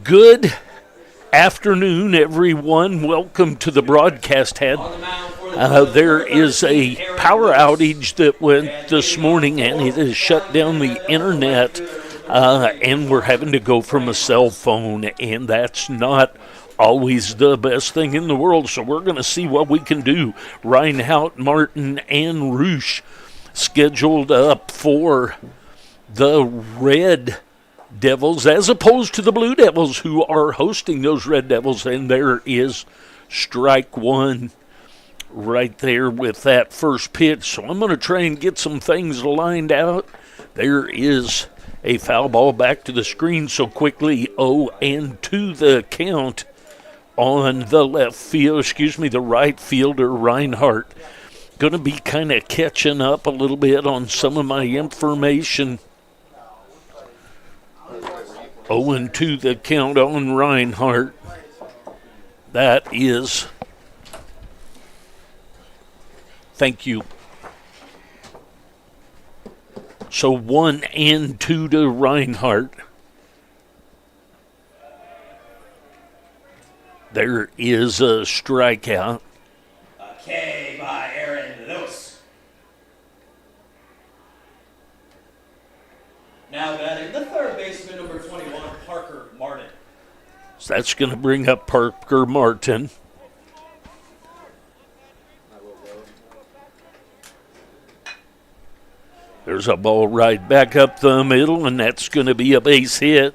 Good afternoon, everyone. Welcome to the broadcast head. There is a power outage that went this morning, and it has shut down the internet, and we're having to go from a cell phone, and that's not always the best thing in the world, so we're going to see what we can do. Reinhardt, Martin, and Roosh scheduled up for the Red Devils as opposed to the Blue Devils, who are hosting those Red Devils, and there is strike one right there with that first pitch. So I'm going to try and get some things lined out. There is a foul ball back to the screen so quickly. 0-2 the count on the the right fielder, Reinhardt. Going to be kind of catching up a little bit on some of my information. 0-2 the count on Reinhardt. That is, thank you. So 1-2 to Reinhardt. There is a strikeout. A K by Aaron Lewis. Now batting the third baseman, number 21, Parker Martin. So that's going to bring up Parker Martin. There's a ball right back up the middle, and that's going to be a base hit.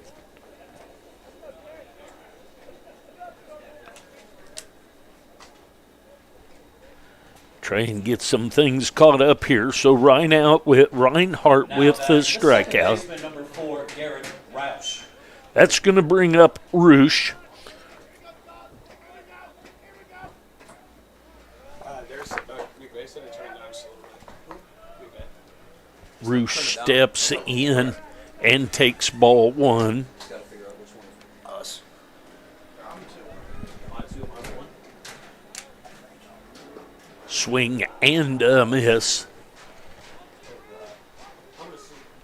Try and get some things caught up here. So Reinhardt with the strikeout. Baseman, number 4, Garrett Roush. That's going to bring up Roosh. Roosh steps in and takes ball one. Swing and a miss.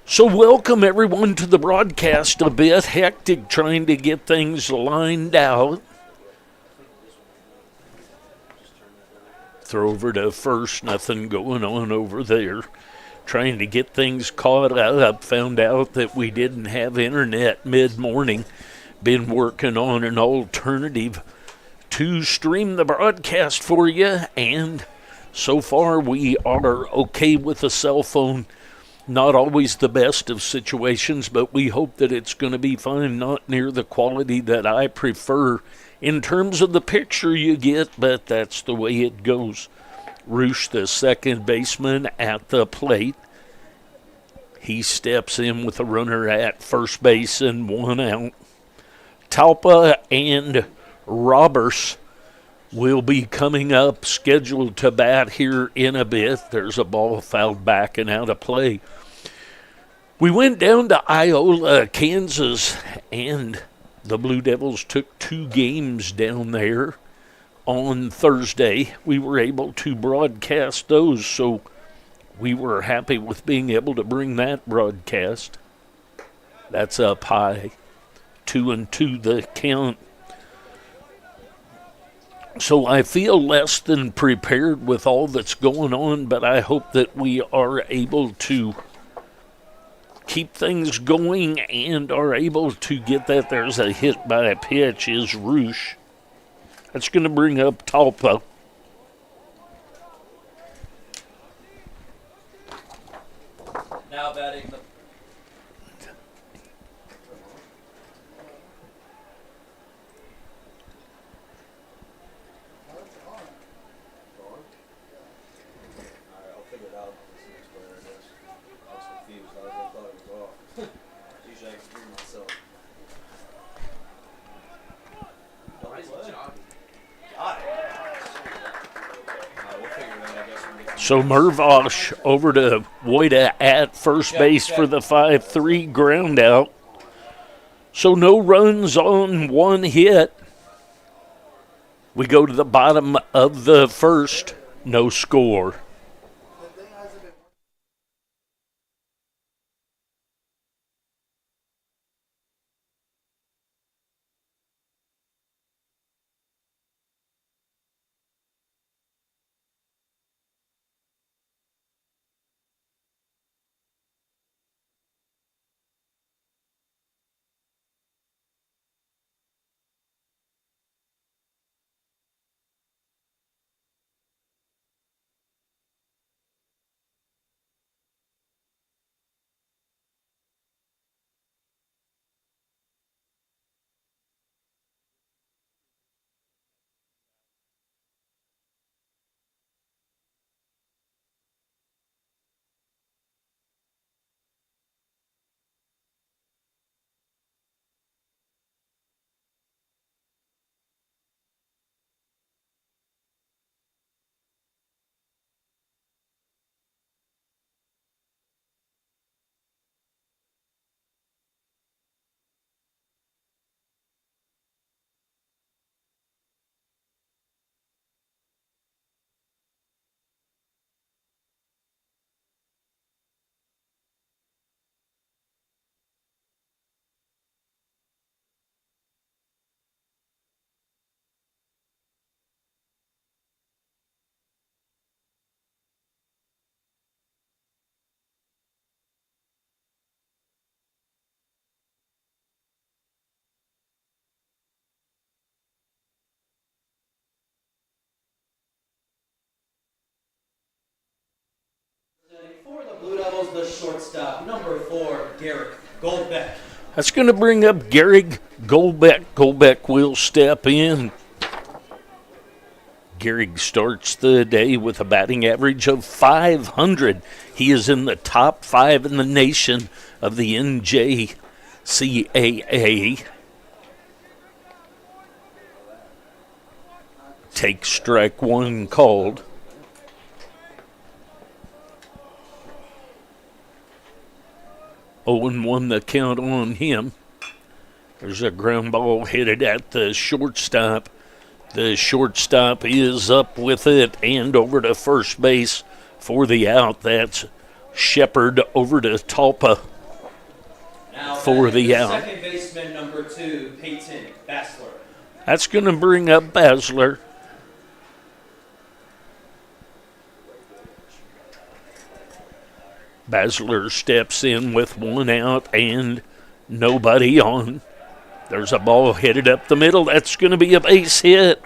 So welcome everyone to the broadcast. A bit hectic trying to get things lined out. Throw over to first, nothing going on over there. Trying to get things caught up. Found out that we didn't have internet mid-morning. Been working on an alternative to stream the broadcast for you, and so far we are okay with the cell phone. Not always the best of situations, but we hope that it's going to be fine. Not near the quality that I prefer in terms of the picture you get, but that's the way it goes. Roosh, the second baseman, at the plate. He steps in with a runner at first base and one out. Talpa and Roberts will be coming up, scheduled to bat here in a bit. There's a ball fouled back and out of play. We went down to Iola, Kansas, and the Blue Devils took 2 games down there on Thursday. We were able to broadcast those, so we were happy with being able to bring that broadcast. That's up high. 2-2 the count. So I feel less than prepared with all that's going on, but I hope that we are able to keep things going and are able to get that. There's a hit by a pitch is Roosh. That's going to bring up Talpa. Now batting the So Mervosh over to Wojda at first base for the 5-3 ground out. So no runs on one hit. We go to the bottom of the first, no score. goes the shortstop, number 4, Garrick Goldbeck. That's going to bring up Gary Goldbeck. Goldbeck will step in. Gary starts the day with a batting average of .500. He is in the top 5 in the nation of the NJCAA. Take strike 1 called. Oh, and 1 the count on him. There's a ground ball headed at the shortstop. The shortstop is up with it and over to first base for the out. That's Shepard over to Talpa for the out. Second baseman, number 2, Peyton Bassler. That's going to bring up Bassler. Bassler steps in with 1 out and nobody on. There's a ball headed up the middle. That's going to be a base hit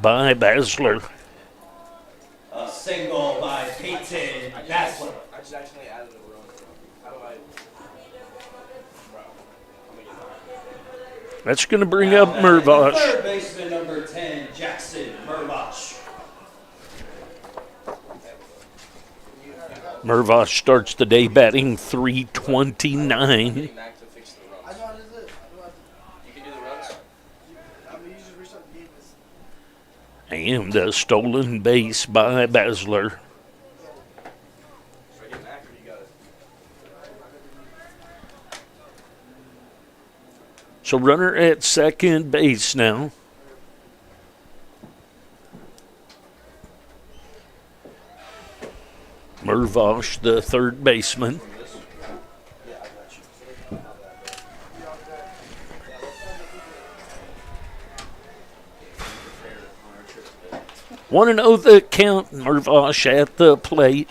by Bassler. A single by Peyton Bassler. I just actually added a row. How do I? That's going to bring up Mervosh. Third baseman, number 10, Jackson Mervosh. Mervosh starts the day batting .329. And a stolen base by Bassler. So runner at second base now. Mervosh, the third baseman. Want to know the count? Mervosh at the plate.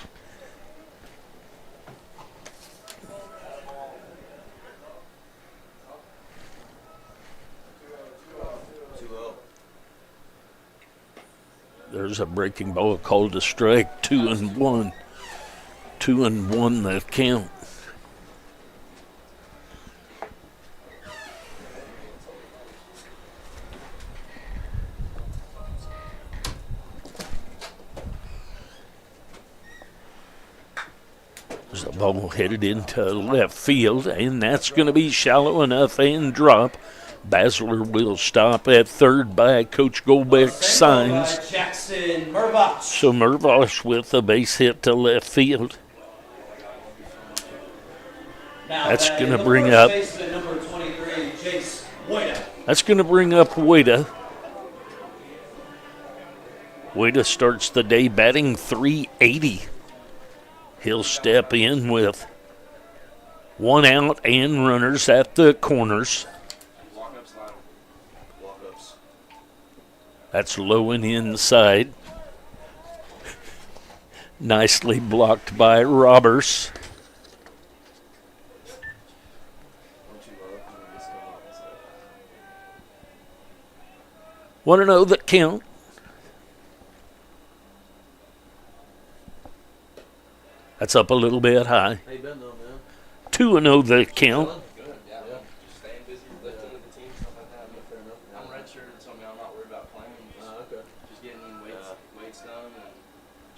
There's a breaking ball called a strike. 2-1. 2-1 the count. There's a ball headed into left field, and that's going to be shallow enough and drop. Bassler will stop at third by Coach Goldbeck's signs. Jackson Mervosh. So Mervosh with a base hit to left field. That's going to bring up. Number 23, Jace Wada. That's going to bring up Wada. Wada starts the day batting .380. He'll step in with 1 out and runners at the corners. That's low and inside. Nicely blocked by Roberts. Want to know the count? That's up a little bit high. How you been though, man? 2-0 the count. Good. Yeah. Just staying busy, lifting with the team, stuff like that. Yeah, fair enough. I'm redshirted, so I'm not worried about playing. Just getting weights done.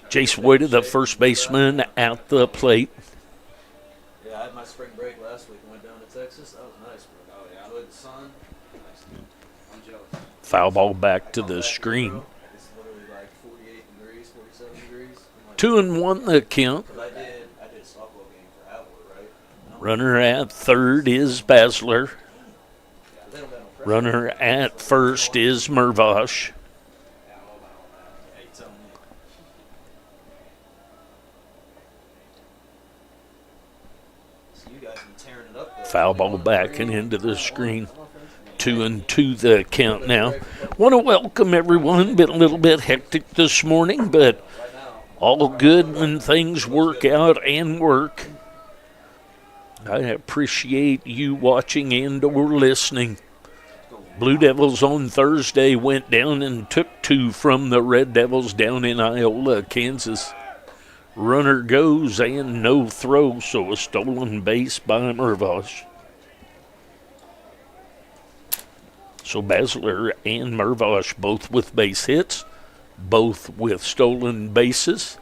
And Jace Wada, the first baseman, at the plate. Yeah, I had my spring break last week and went down to Texas. That was nice, bro. Oh, yeah. Enjoyed the sun. Nice. I'm jealous. Foul ball back to the screen. It's literally like 48 degrees, 47 degrees. 2-1 the count. I did a softball game for Howard, right? Runner at third is Bassler. Runner at first is Mervosh. Foul ball back and into the screen. 2-2 the count now. Want to welcome everyone. Been a little bit hectic this morning, but all good when things work out and work. I appreciate you watching and or listening. Blue Devils on Thursday went down and took 2 from the Red Devils down in Iola, Kansas. Runner goes and no throw, so a stolen base by Mervosh. So Basler and Mervosh both with base hits, both with stolen bases.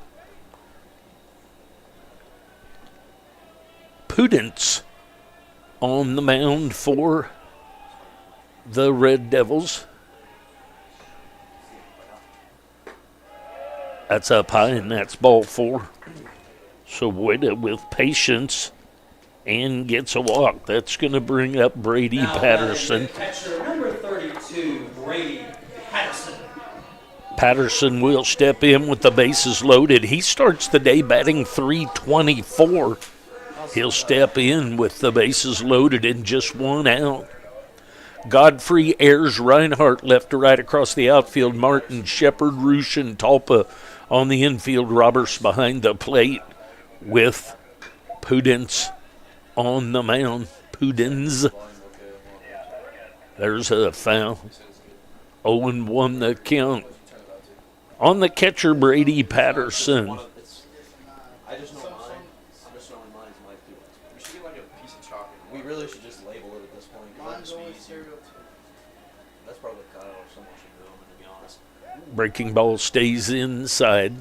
Pudence on the mound for the Red Devils. That's up high, and that's ball 4. So Weda with patience and gets a walk. That's going to bring up Brady Patterson. Catcher number 32, Brady Patterson. Patterson will step in with the bases loaded. He starts the day batting .324. He'll step in with the bases loaded and just 1 out. Godfrey, Ayers, Reinhardt left to right across the outfield. Martin, Shepard, Roosh, and Talpa on the infield. Roberts behind the plate with Pudence on the mound. Pudens. There's a foul. 0-1 the count. On the catcher, Brady Patterson. I just know mine. I'm just showing mine to my people. We should get like a piece of chalk. We really should just label it at this point. Mine's only cereal too. That's probably Kyle or someone should do them, to be honest. Breaking ball stays inside.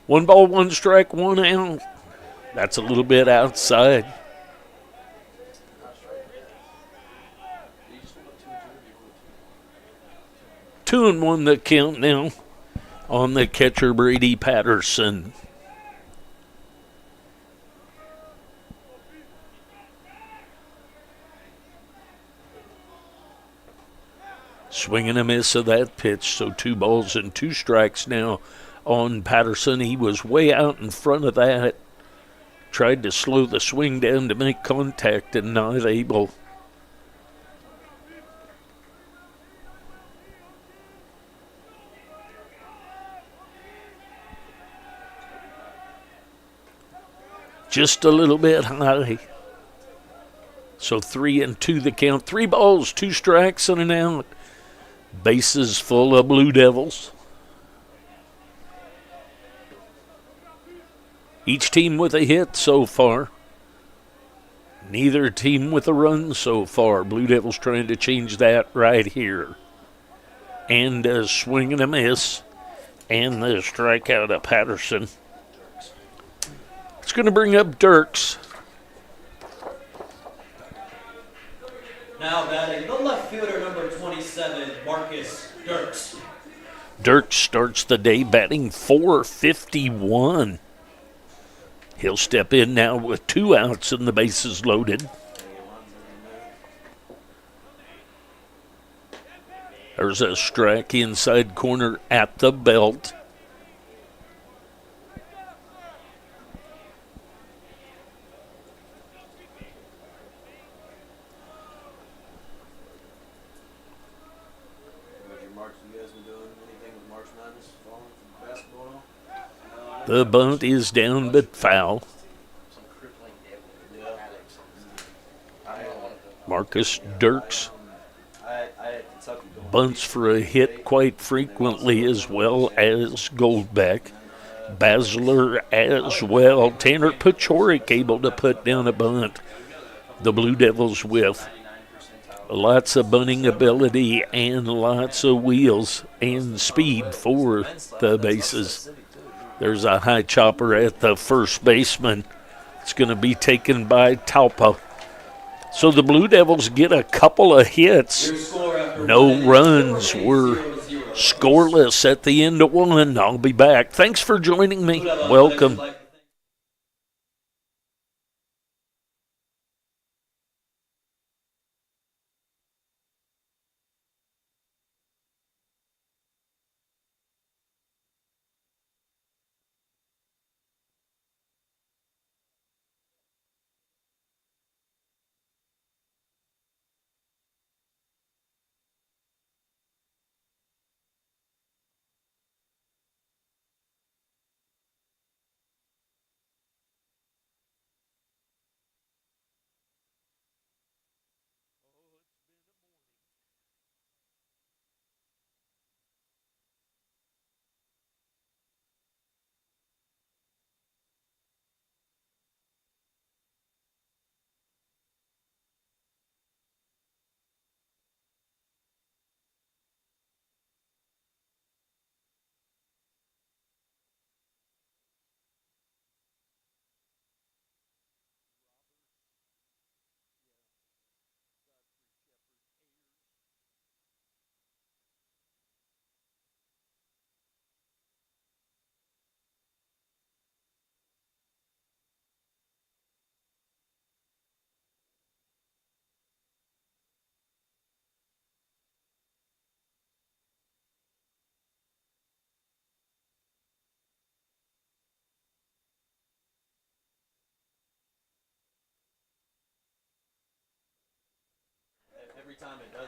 One ball, one strike, 1 out. That's a little bit outside. Two and 1 the count now on the catcher, Brady Patterson. Swing and a miss of that pitch, so 2 balls and 2 strikes now on Patterson. He was way out in front of that. Tried to slow the swing down to make contact and not able. Just a little bit high. So 3 and 2 the count. 3 balls, 2 strikes, and an out. Bases full of Blue Devils. Each team with a hit so far. Neither team with a run so far. Blue Devils trying to change that right here. And a swing and a miss. And the strikeout of Patterson. It's going to bring up Dirks. Now batting the left fielder, number 27, Marcus Dirks. Dirks starts the day batting .451. He'll step in now with 2 outs and the bases loaded. There's a strike inside corner at the belt. The bunt is down but foul. Marcus Dirks bunts for a hit quite frequently, as well as Goldbeck. Basler as well. Tanner Pachorik able to put down a bunt. The Blue Devils with lots of bunting ability and lots of wheels and speed for the bases. There's a high chopper at the first baseman. It's going to be taken by Talpa. So the Blue Devils get a couple of hits. No runs. We're scoreless at the end of 1. I'll be back. Thanks for joining me. Welcome.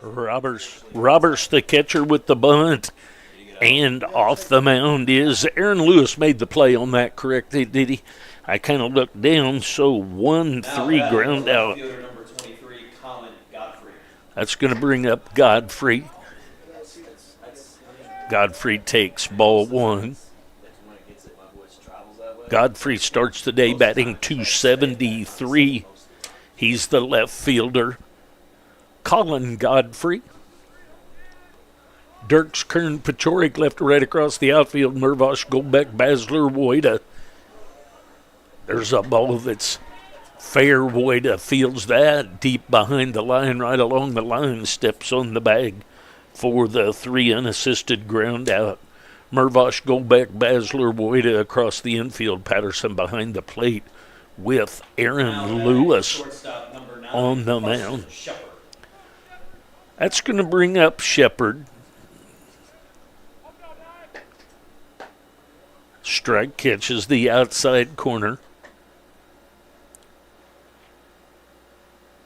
Roberts, the catcher with the bunt. And off the mound is Aaron Lewis. Made the play on that, correct? Did he? I kind of looked down, so 1-3 ground out. Fielder number 23, Colin Godfrey. That's going to bring up Godfrey. Godfrey takes ball one. Godfrey starts the day batting .273. He's the left fielder. Colin Godfrey. Dirks, Kern, Pachorik left to right across the outfield. Mervosh, Golbeck, Basler, Wojda. There's a ball that's fair. Wojda fields that deep behind the line, right along the line, steps on the bag for the 3 unassisted ground out. Mervosh, Golbeck, Basler, Wojda across the infield. Patterson behind the plate with Aaron Lewis on the mound. That's going to bring up Shepard. Strike catches the outside corner.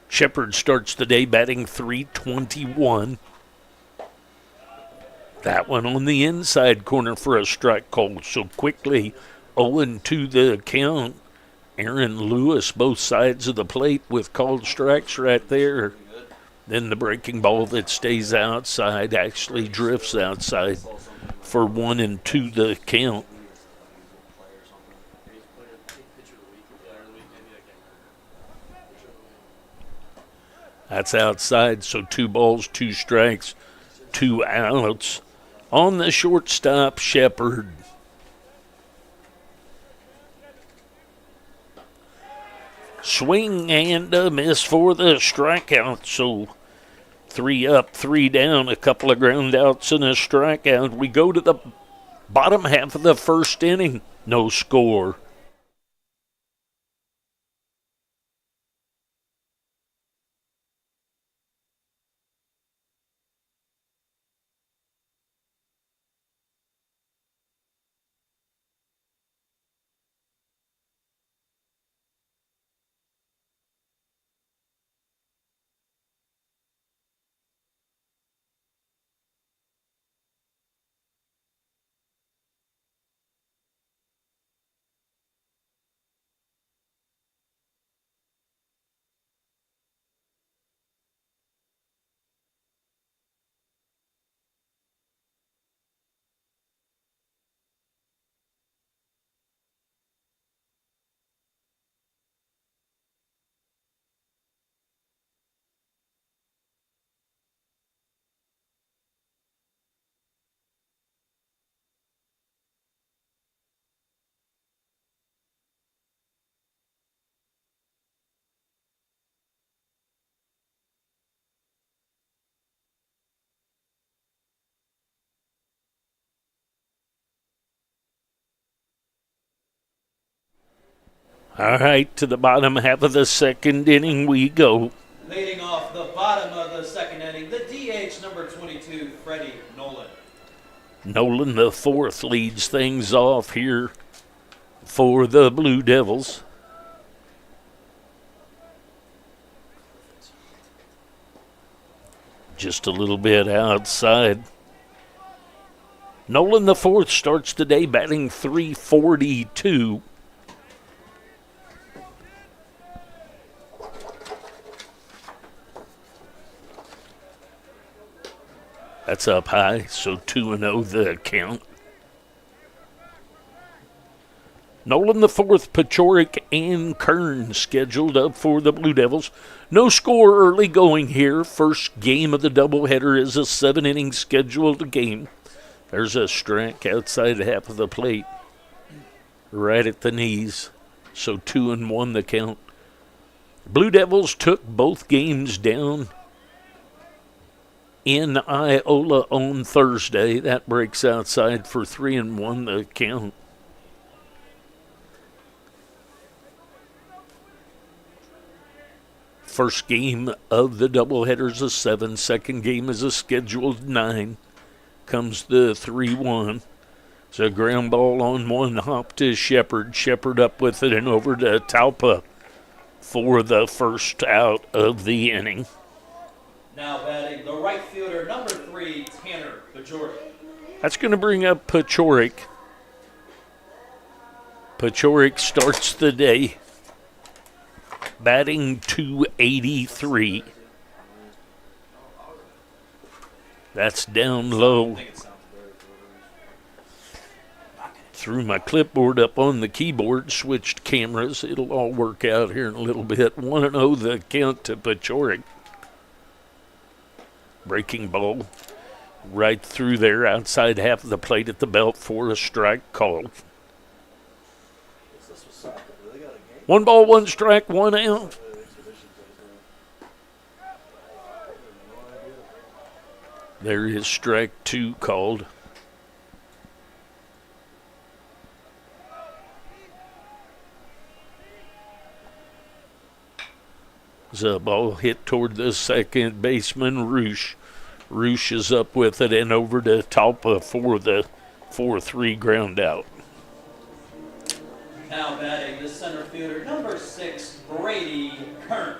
Shepard starts the day batting .321. That one on the inside corner for a strike call. So quickly 0-2 the count. Aaron Lewis, both sides of the plate with called strikes right there. Then the breaking ball that stays outside actually drifts outside for 1-2 the count. That's outside, so 2 balls, 2 strikes, 2 outs. On the shortstop, Shepard. Swing and a miss for the strikeout, so 3 up, 3 down, a couple of ground outs and a strikeout. We go to the bottom half of the first inning. No score. All right, to the bottom half of the second inning we go. Leading off the bottom of the second inning, the DH number 22, Freddie Nolan. Nolan, the 4th, leads things off here for the Blue Devils. Just a little bit outside. Nolan, the 4th, starts the day batting .342. That's up high, so 2-0 the count. Nolan the 4th, Pachorik and Kern scheduled up for the Blue Devils. No score early going here. First game of the doubleheader is a 7-inning scheduled game. There's a strike outside half of the plate, right at the knees. So 2-1 the count. Blue Devils took both games down in Iola on Thursday. That breaks outside for 3-1 the count. First game of the doubleheader is a 7. Second game is a scheduled 9. Comes the 3-1. It's a ground ball on one hop to Shepard. Shepard up with it and over to Talpa for the first out of the inning. Now batting the right fielder, number 3, Tanner Bajorek. That's going to bring up Pachorik. Pachorik starts the day batting 283. That's down low. Threw my clipboard up on the keyboard, switched cameras. It'll all work out here in a little bit. 1-0 the count to Pachorik. Breaking ball right through there, outside half of the plate at the belt for a strike called. 1 ball, 1 strike, 1 out. There is strike 2 called. The ball hit toward the second baseman, Roosh. Roosh is up with it and over to Talpa for the 4-3 ground out. Now batting the center fielder, number 6, Brady Kern.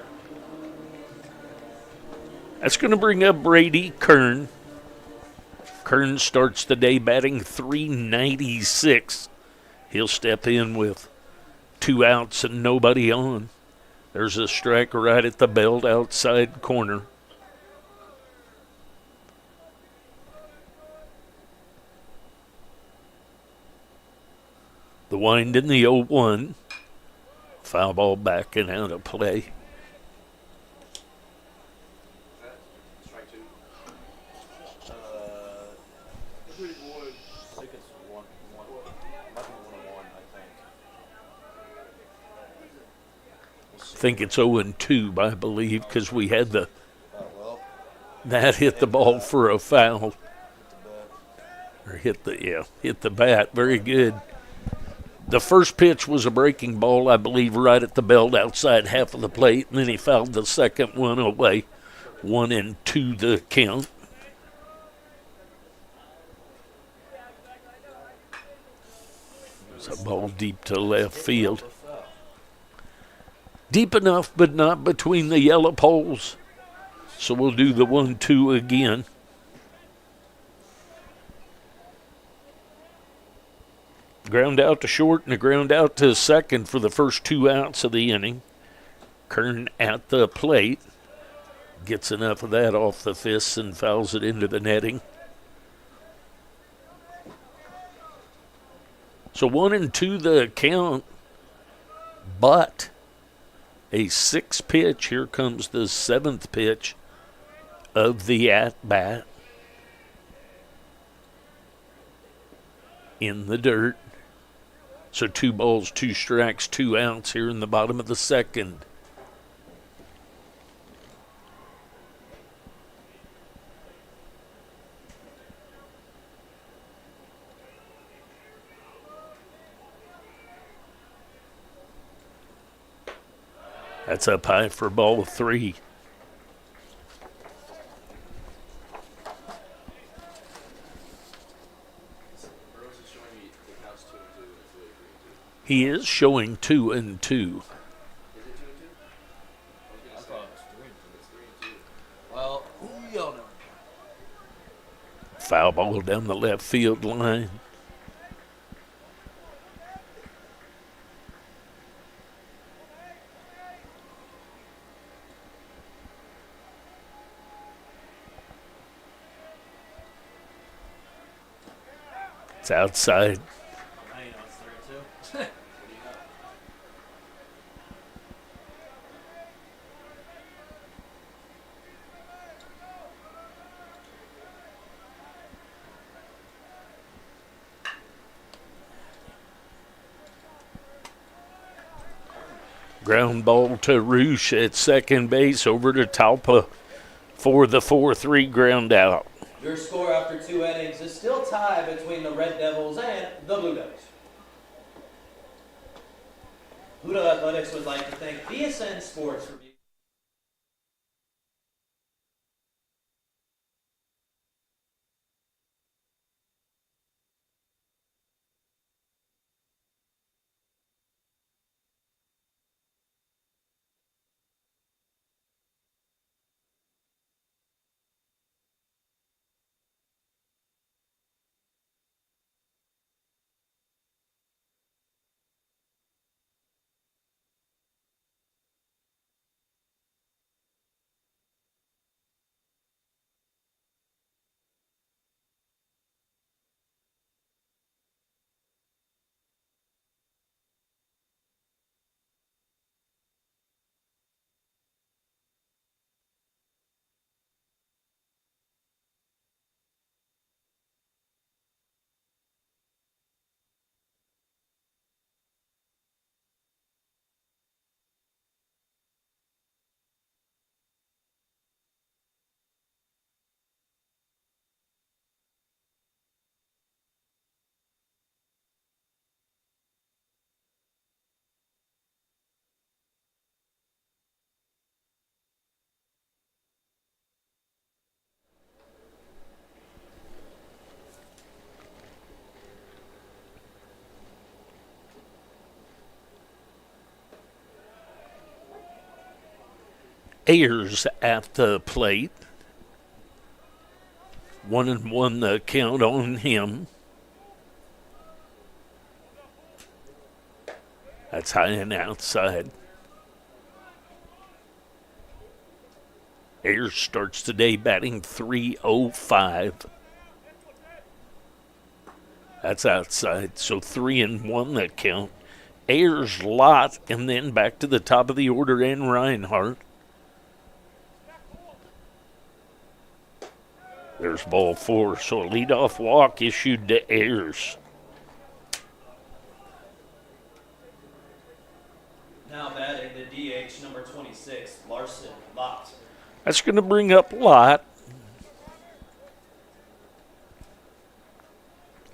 That's going to bring up Brady Kern. Kern starts the day batting 396. He'll step in with 2 outs and nobody on. There's a strike right at the belt outside corner. The wind in the 0-1. Foul ball back and out of play. Strike 2. I think it's 1-1. Might be 1-1, I Think it's 0-2, I believe, because we had the well, that hit the ball for a foul. Or hit the bat. Very good. The first pitch was a breaking ball, I believe, right at the belt outside half of the plate, and then he fouled the second one away. 1-2 the count. It's a ball deep to left field. Deep enough, but not between the yellow poles. So we'll do the 1-2 again. Ground out to short and a ground out to second for the first 2 outs of the inning. Kern at the plate. Gets enough of that off the fists and fouls it into the netting. So 1-2 the count, but a 6th pitch. Here comes the 7th pitch of the at-bat. In the dirt. So 2 balls, 2 strikes, 2 outs here in the bottom of the second. That's up high for ball 3. He is showing 2-2. well, y'all know. Foul ball down the left field line. It's outside. I know it's 3-2. Ground ball to Roosh at second base, over to Talpa for the 4-3 ground out. Your score after 2 innings is still tied between the Red Devils and the Blue Devils. Hooter Athletics would like to thank BSN Sports for Ayers at the plate. 1-1 the count on him. That's high and outside. Ayers starts today batting .305. That's outside, so 3-1 the count. Ayers, Lott, and then back to the top of the order and Reinhardt. There's ball 4, so a leadoff walk issued to Ayers. Now batting the DH number 26, Larson Lott. That's going to bring up Lott.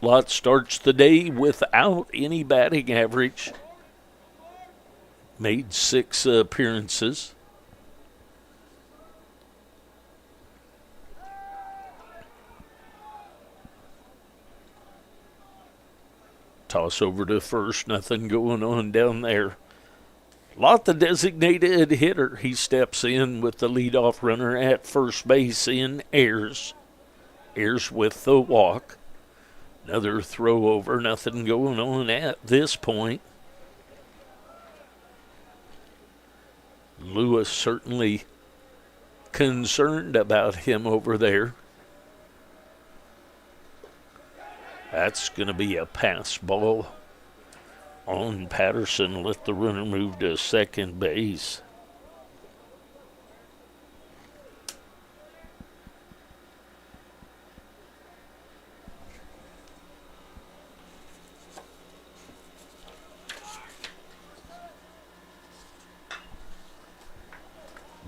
Lott starts the day without any batting average. Made 6 appearances. Toss over to first, nothing going on down there. Lott, the designated hitter. He steps in with the leadoff runner at first base in Ayers. Ayers with the walk. Another throw over, nothing going on at this point. Lewis certainly concerned about him over there. That's going to be a pass ball on Patterson. Let the runner move to second base.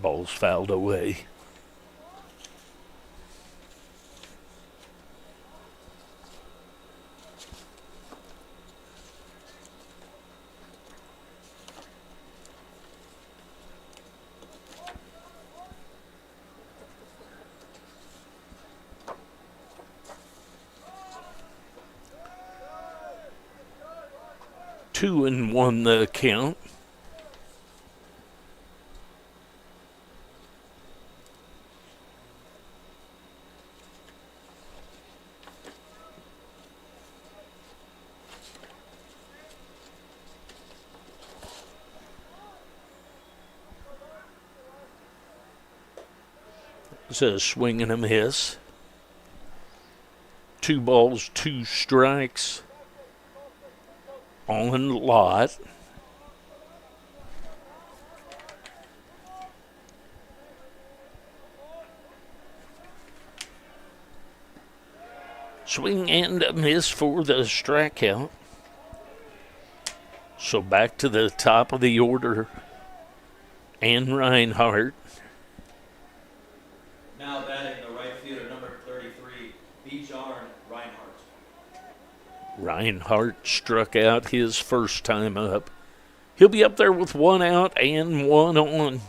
Ball's fouled away. Two and one the count. It's a swing and a miss. 2 balls, 2 strikes on Lott. Swing and a miss for the strikeout. So back to the top of the order and Reinhardt. Now batting the right fielder, number 33, Bijan Reinhardt. Reinhardt struck out his first time up. He'll be up there with 1 out and 1 on.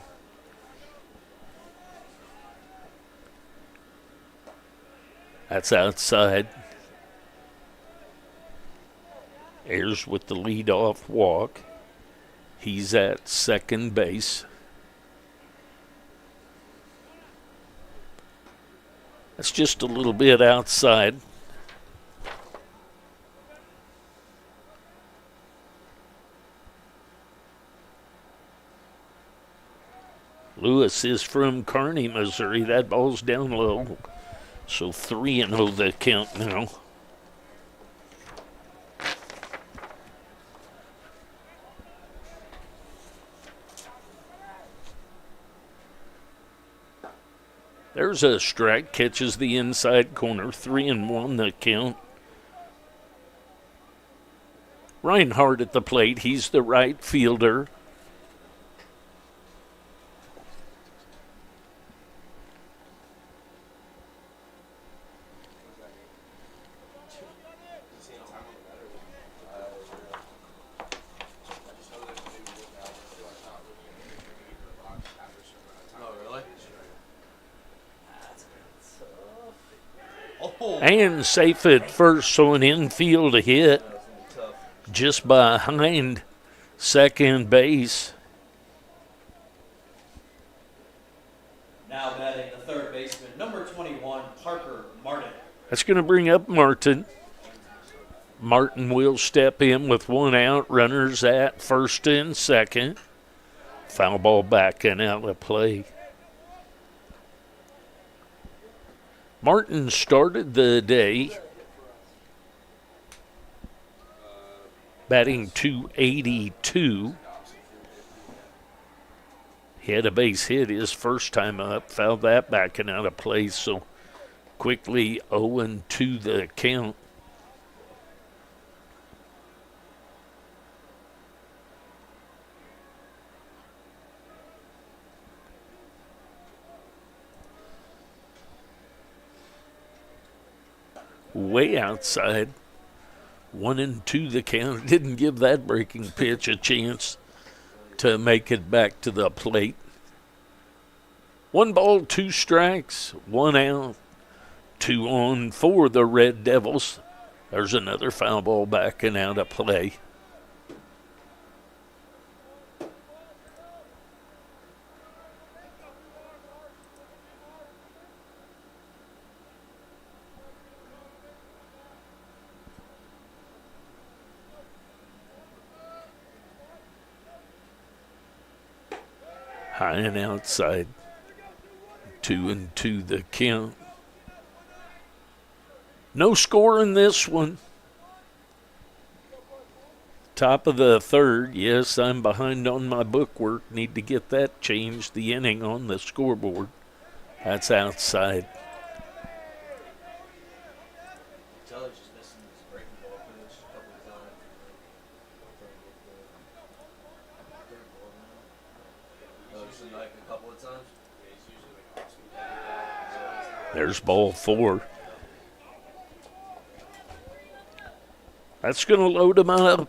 That's outside. Ayers with the leadoff walk. He's at second base. That's just a little bit outside. Lewis is from Kearney, Missouri. That ball's down low. So 3-0 the count now. There's a strike, catches the inside corner. 3-1 the count. Reinhardt at the plate. He's the right fielder. And safe at first, so an infield hit just behind second base. Now batting the third baseman, number 21, Parker Martin. That's going to bring up Martin. Martin will step in with one out, runners at first and second. Foul ball back and out of play. Martin started the day batting .282. He had a base hit his first time up, fouled that back and out of play, so quickly 0-2 the count. Way outside. 1-2 the count. Didn't give that breaking pitch a chance to make it back to the plate. 1 ball, 2 strikes, 1 out, 2 on for the Red Devils. There's another foul ball back and out of play. High and outside. 2-2 the count. No score in this one. Top of the third. Yes, I'm behind on my bookwork. Need to get that changed. The inning on the scoreboard. That's outside. Teller's just missing this breaking ball pitch a couple of times. Like a couple of times. There's ball 4. That's going to load him up.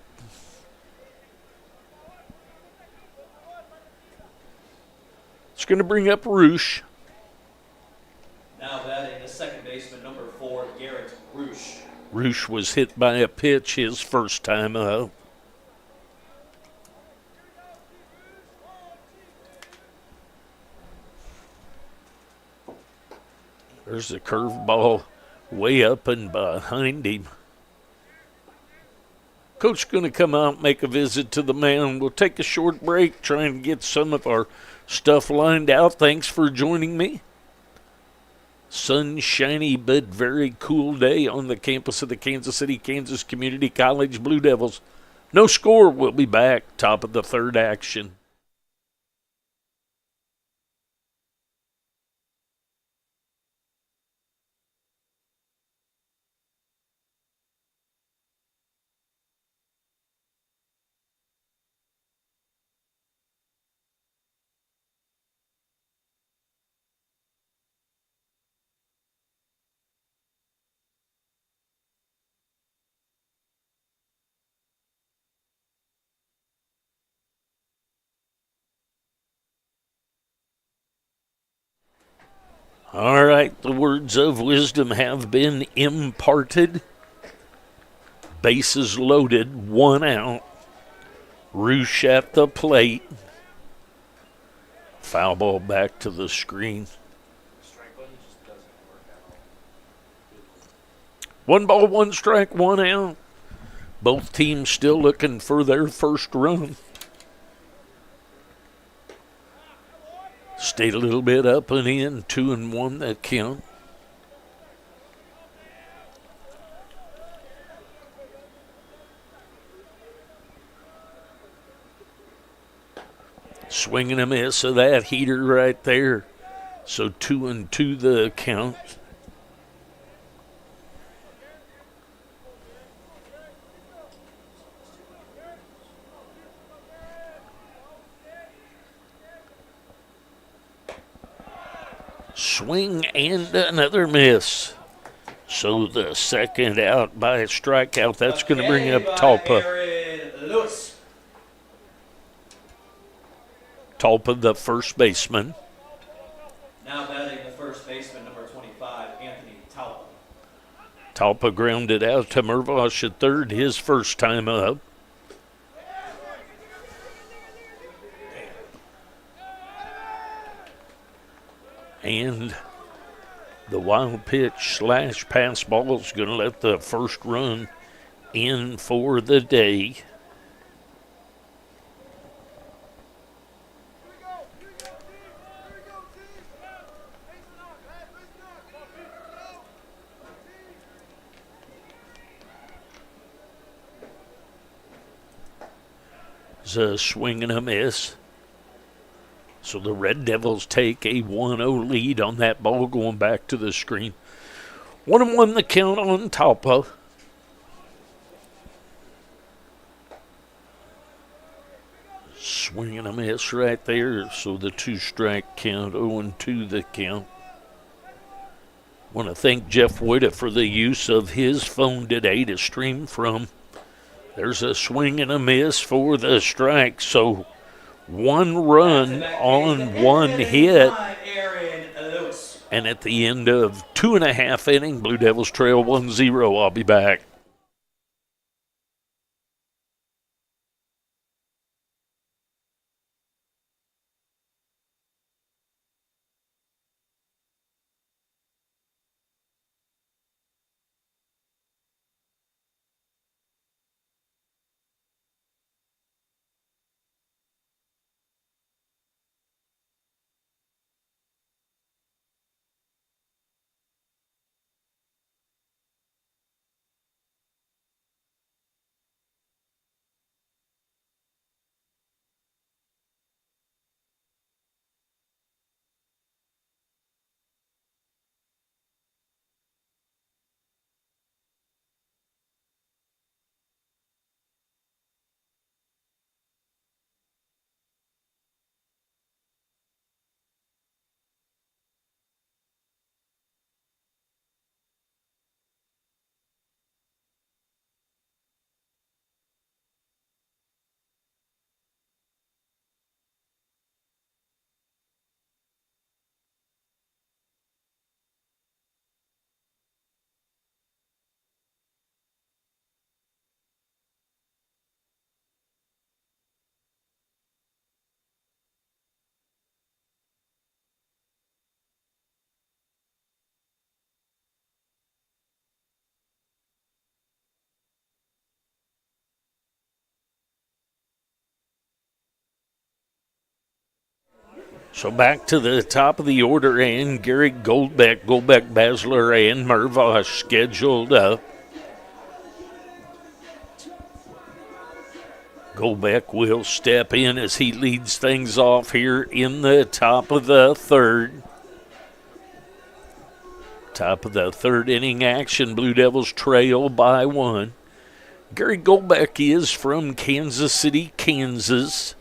It's going to bring up Roosh. Now batting the second baseman, number 4, Garrett Roosh. Roosh was hit by a pitch his first time up. There's the curveball way up and behind him. Coach going to come out, make a visit to the mound. We'll take a short break, trying to get some of our stuff lined out. Thanks for joining me. Sunshiny but very cool day on the campus of the Kansas City, Kansas Community College Blue Devils. No score. We'll be back. Top of the third action. All right, the words of wisdom have been imparted. Bases loaded, 1 out. Roosh at the plate. Foul ball back to the screen. 1 ball, 1 strike, 1 out. Both teams still looking for their first run. Stayed a little bit up and in, 2-1 that count. Swing and a miss of that heater right there. So 2-2 the count. Swing and another miss. So the second out by a strikeout. That's going to bring up Talpa. Talpa, the first baseman. Now batting the first baseman, number 25, Anthony Talpa. Talpa grounded out to Mervosh at third, his first time up. And the wild pitch slash pass ball is going to let the first run in for the day. It's a swing and a miss. So the Red Devils take a 1-0 lead on that ball going back to the screen. 1-1 the count on Talpa. Swing and a miss right there. So the 2-strike count, 0-2 the count. Want to thank Jeff Witta for the use of his phone today to stream from. There's a swing and a miss for the strike. So 1 run on 1 hit. And at the end of 2.5 innings, Blue Devils trail 1-0. I'll be back. So back to the top of the order, and Gary Goldbeck, Basler, and Mervosh scheduled up. Goldbeck will step in as he leads things off here in the top of the third. Top of the third inning action, Blue Devils trail by 1. Gary Goldbeck is from Kansas City, Kansas.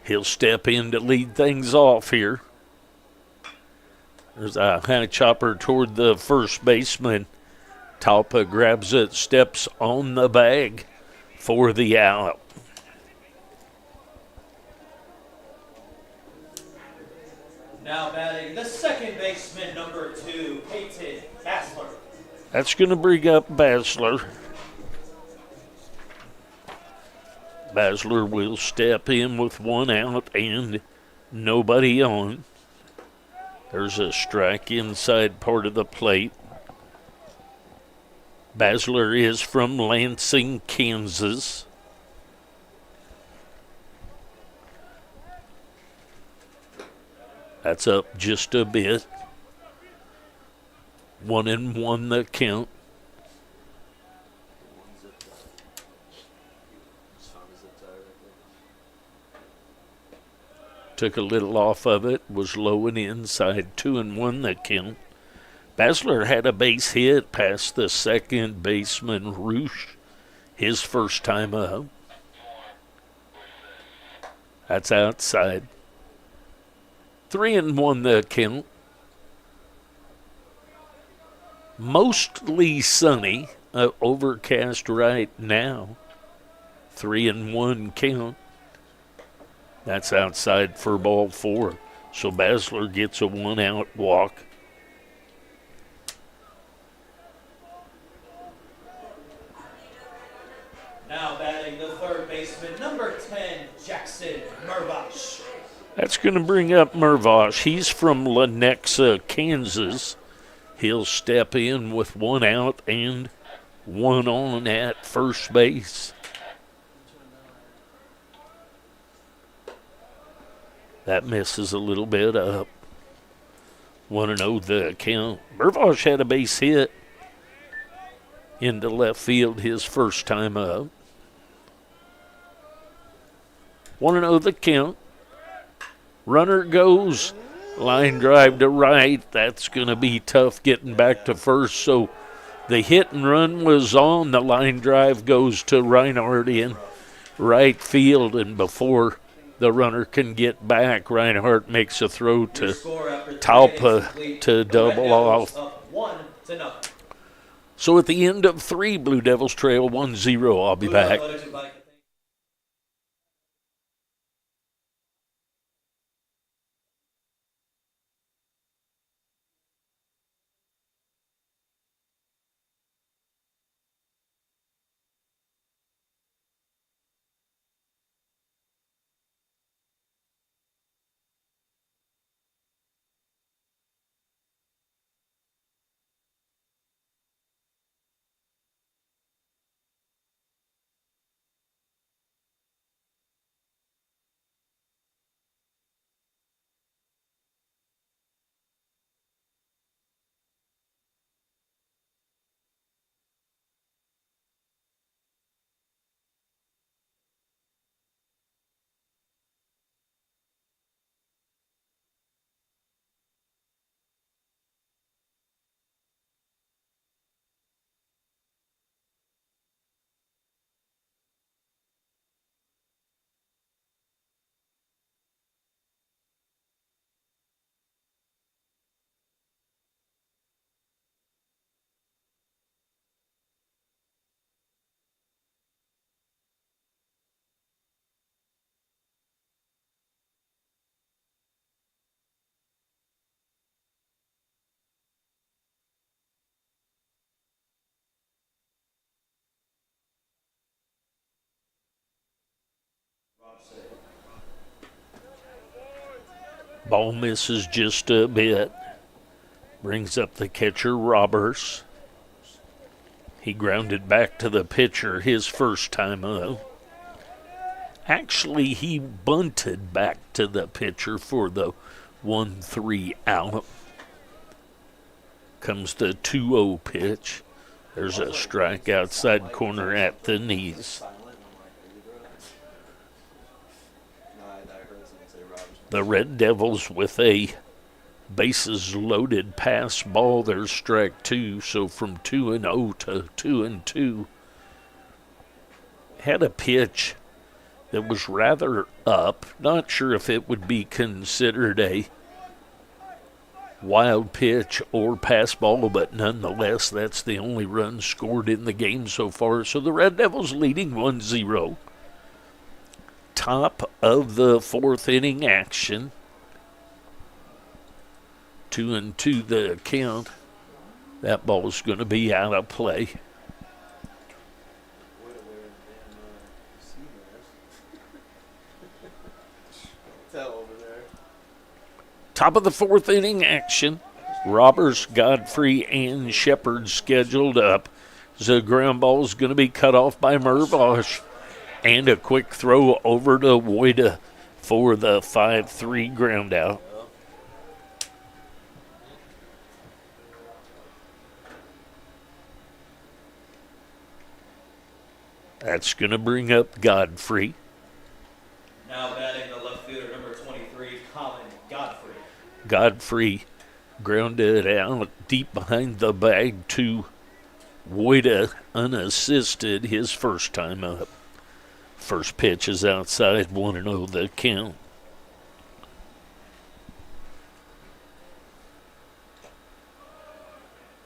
He'll step in to lead things off here. There's a high chopper toward the first baseman. Talpa grabs it, steps on the bag for the out. Now batting the second baseman, number 2, Peyton Basler. That's going to bring up Basler. Basler will step in with 1 out and nobody on. There's a strike inside part of the plate. Basler is from Lansing, Kansas. That's up just a bit. 1-1 the count. Took a little off of it, was low and inside. 2-1 the count. Basler had a base hit past the second baseman, Roosh, his first time up. That's outside. 3-1 the count. Mostly sunny, overcast right now. 3-1 count. That's outside for ball 4. So Basler gets a 1-out walk. Now batting the third baseman, number 10, Jackson Mervosh. That's going to bring up Mervosh. He's from Lenexa, Kansas. He'll step in with 1 out and 1 on at first base. That misses a little bit up. 1-0 the count. Mervosh had a base hit into left field his first time up. 1-0 the count. Runner goes. Line drive to right. That's going to be tough getting back to first. So the hit and run was on. The line drive goes to Reinhardt in right field. And before the runner can get back, Reinhardt makes a throw to Talpa to double off. So at the end of 3, Blue Devils trail 1-0. I'll be back. Ball misses just a bit. Brings up the catcher, Roberts. He grounded back to the pitcher his first time up. Actually, he bunted back to the pitcher for the 1-3 out. Comes the 2-0 pitch. There's a strike outside corner at the knees. The Red Devils with a bases loaded pass ball. There's strike 2. So from 2-0 to 2-2. Had a pitch that was rather up. Not sure if it would be considered a wild pitch or pass ball, but nonetheless, that's the only run scored in the game so far. So the Red Devils leading 1-0. Top of the 4th inning action. 2-2 the count. That ball's going to be out of play. Top of the 4th inning action. Roberts, Godfrey, and Shepard scheduled up. The ground ball is going to be cut off by Mervosh. And a quick throw over to Woida for the 5-3 ground out. That's going to bring up Godfrey. Now batting the left fielder, number 23, Colin Godfrey. Godfrey grounded out deep behind the bag to Woida, unassisted, his first time up. First pitch is outside, 1-0 the count.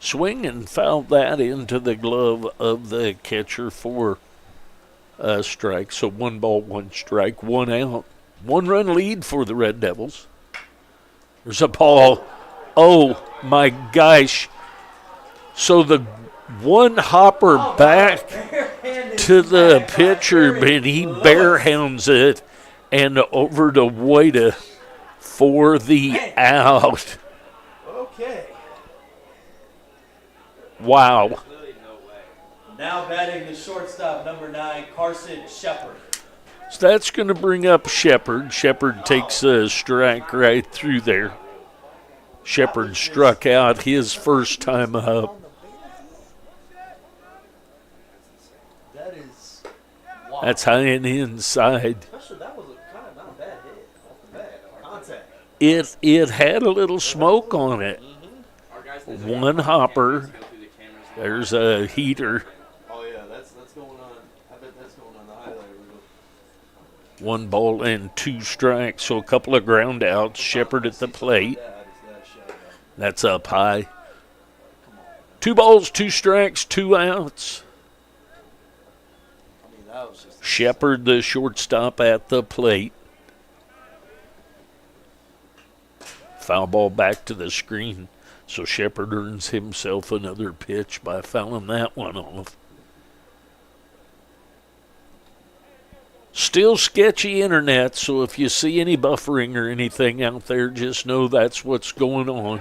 Swing and foul that into the glove of the catcher for a strike. So 1 ball, 1 strike, 1 out. 1 run lead for the Red Devils. There's a ball. Oh, my gosh. So the one hopper back to the pitcher, and he barehands it and over to Woida. for the out. Okay. Wow. Now batting the shortstop, number 9, Carson Shepard. So that's going to bring up Shepard. Shepard takes a strike right through there. Shepard struck out his first time up. That is wow. That's high and inside. Especially that was kind of not a bad hit off the bat. Contact. It had a little smoke on it. One hopper. There's a heater. Oh yeah, that's going on. I bet that's going on the highlight reel. 1 ball and 2 strikes, so a couple of ground outs. Shepard at the plate. That's up high. 2 balls, 2 strikes, 2 outs. I mean, that was just Shepard, the shortstop, at the plate. Foul ball back to the screen. So Shepard earns himself another pitch by fouling that one off. Still sketchy internet, so if you see any buffering or anything out there, just know that's what's going on.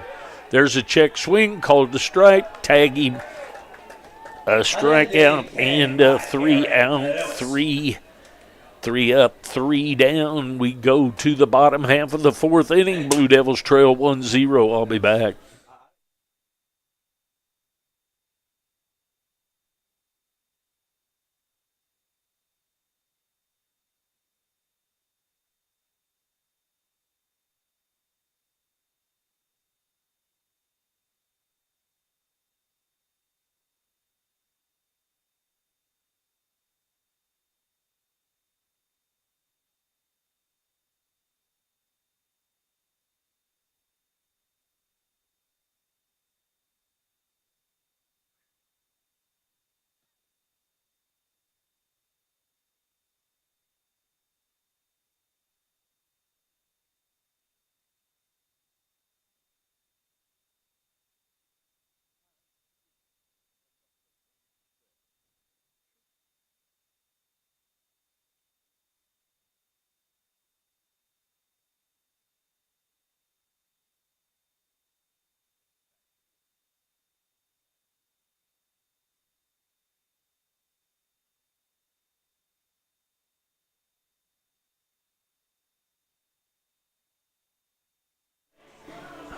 There's a check swing, called a strike, tag him. A strikeout and a 3 out, 3 up, 3 down. We go to the bottom half of the 4th inning. Blue Devils trail 1-0. I'll be back.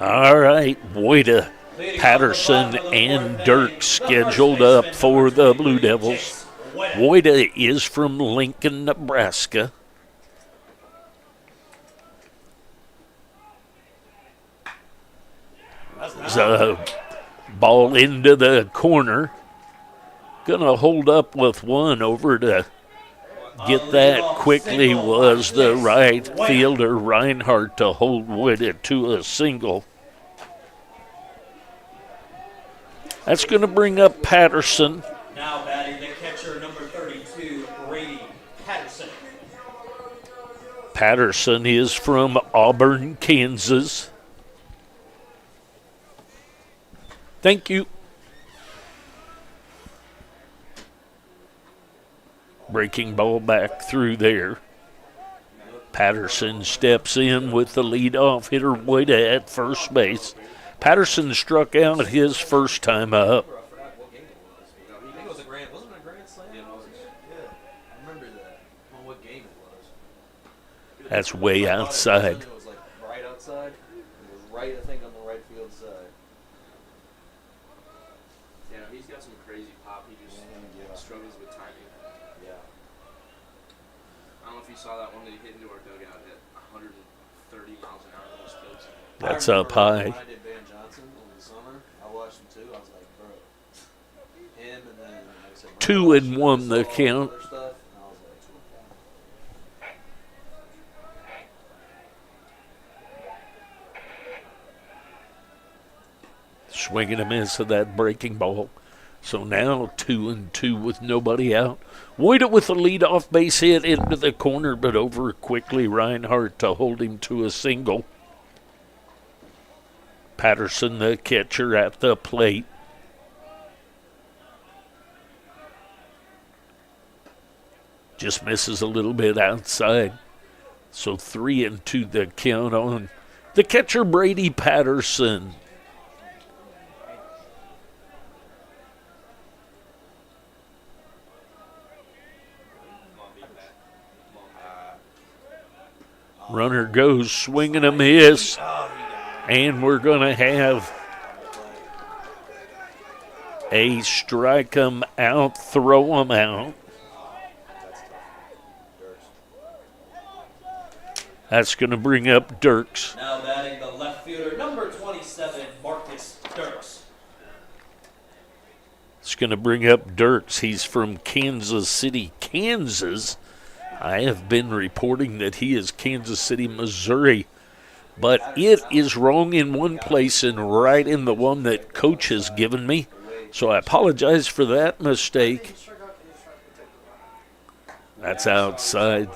All right, Boyda, Patterson, and Dirk scheduled up for the Blue Devils. Boyda is from Lincoln, Nebraska. There's a ball into the corner. Gonna hold up with one over to get that quickly was the right fielder Reinhardt to hold Wooded to a single. That's going to bring up Patterson. Now batting the catcher, number 32, Brady Patterson. Patterson is from Auburn, Kansas. Thank you. Breaking ball back through there. Patterson steps in with the leadoff hitter Woyda at first base. Patterson struck out his first time up. That's way outside. It was like right outside. It was right, I think, on the right field side. Yeah, he's got some crazy pop. He just struggles with timing. Yeah. I don't know if you saw that one that he hit into our dugout at 130 miles an hour. Those fields. That's up high. When I did Van Johnson over the summer, I watched him too. I was like, bro, him and then like I said, 2-1 the count. other stuff, and I was like, Swing and a miss of that breaking ball. So now 2-2 with nobody out. Woyda with a leadoff base hit into the corner, but over quickly Reinhardt to hold him to a single. Patterson, the catcher, at the plate. Just misses a little bit outside. So 3-2 the count on The catcher, Brady Patterson. Runner goes, swing and a miss. And we're going to have a strike 'em out, throw 'em out. That's going to bring up Dirks. Now batting the left fielder, number 27, Marcus Dirks. It's going to bring up Dirks. He's from Kansas City, Kansas. I have been reporting that he is Kansas City, Missouri. But it is wrong in one place and right in the one that Coach has given me. So I apologize for that mistake. That's outside.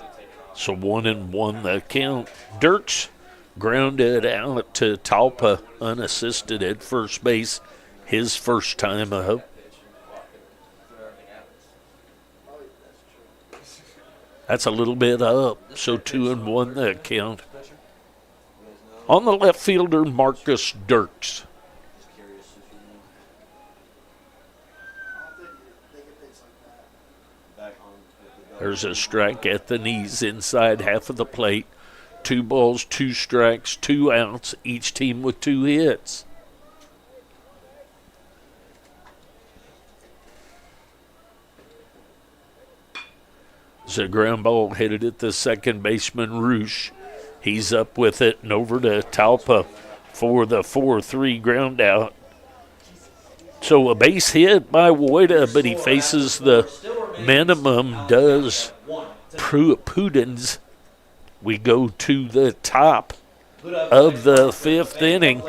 So 1-1 the count. Dirks grounded out to Talpa, unassisted at first base. His first time up. That's a little bit up. So 2-1 the count. On the left fielder, Marcus Dirks. There's a strike at the knees inside half of the plate. 2 balls, 2 strikes, 2 outs, each team with 2 hits. It's a ground ball headed at the second baseman, Roosh. He's up with it and over to Talpa for the 4-3 ground out. So a base hit by Woida, but he faces the minimum, does Pudens. We go to the top of the 5th inning.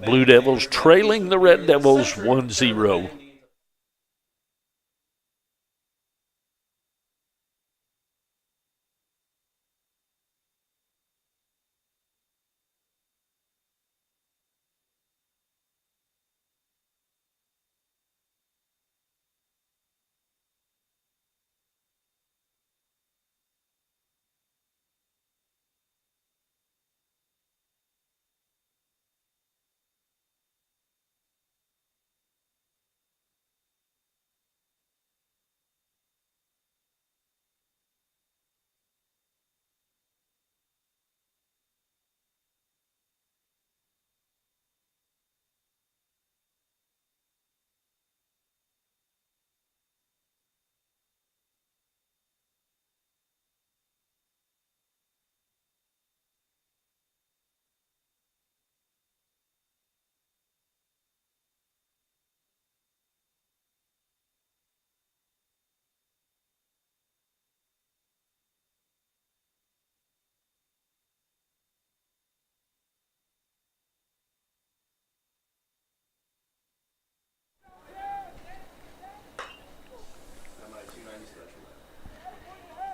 Blue Devils trailing the Red Devils 1-0.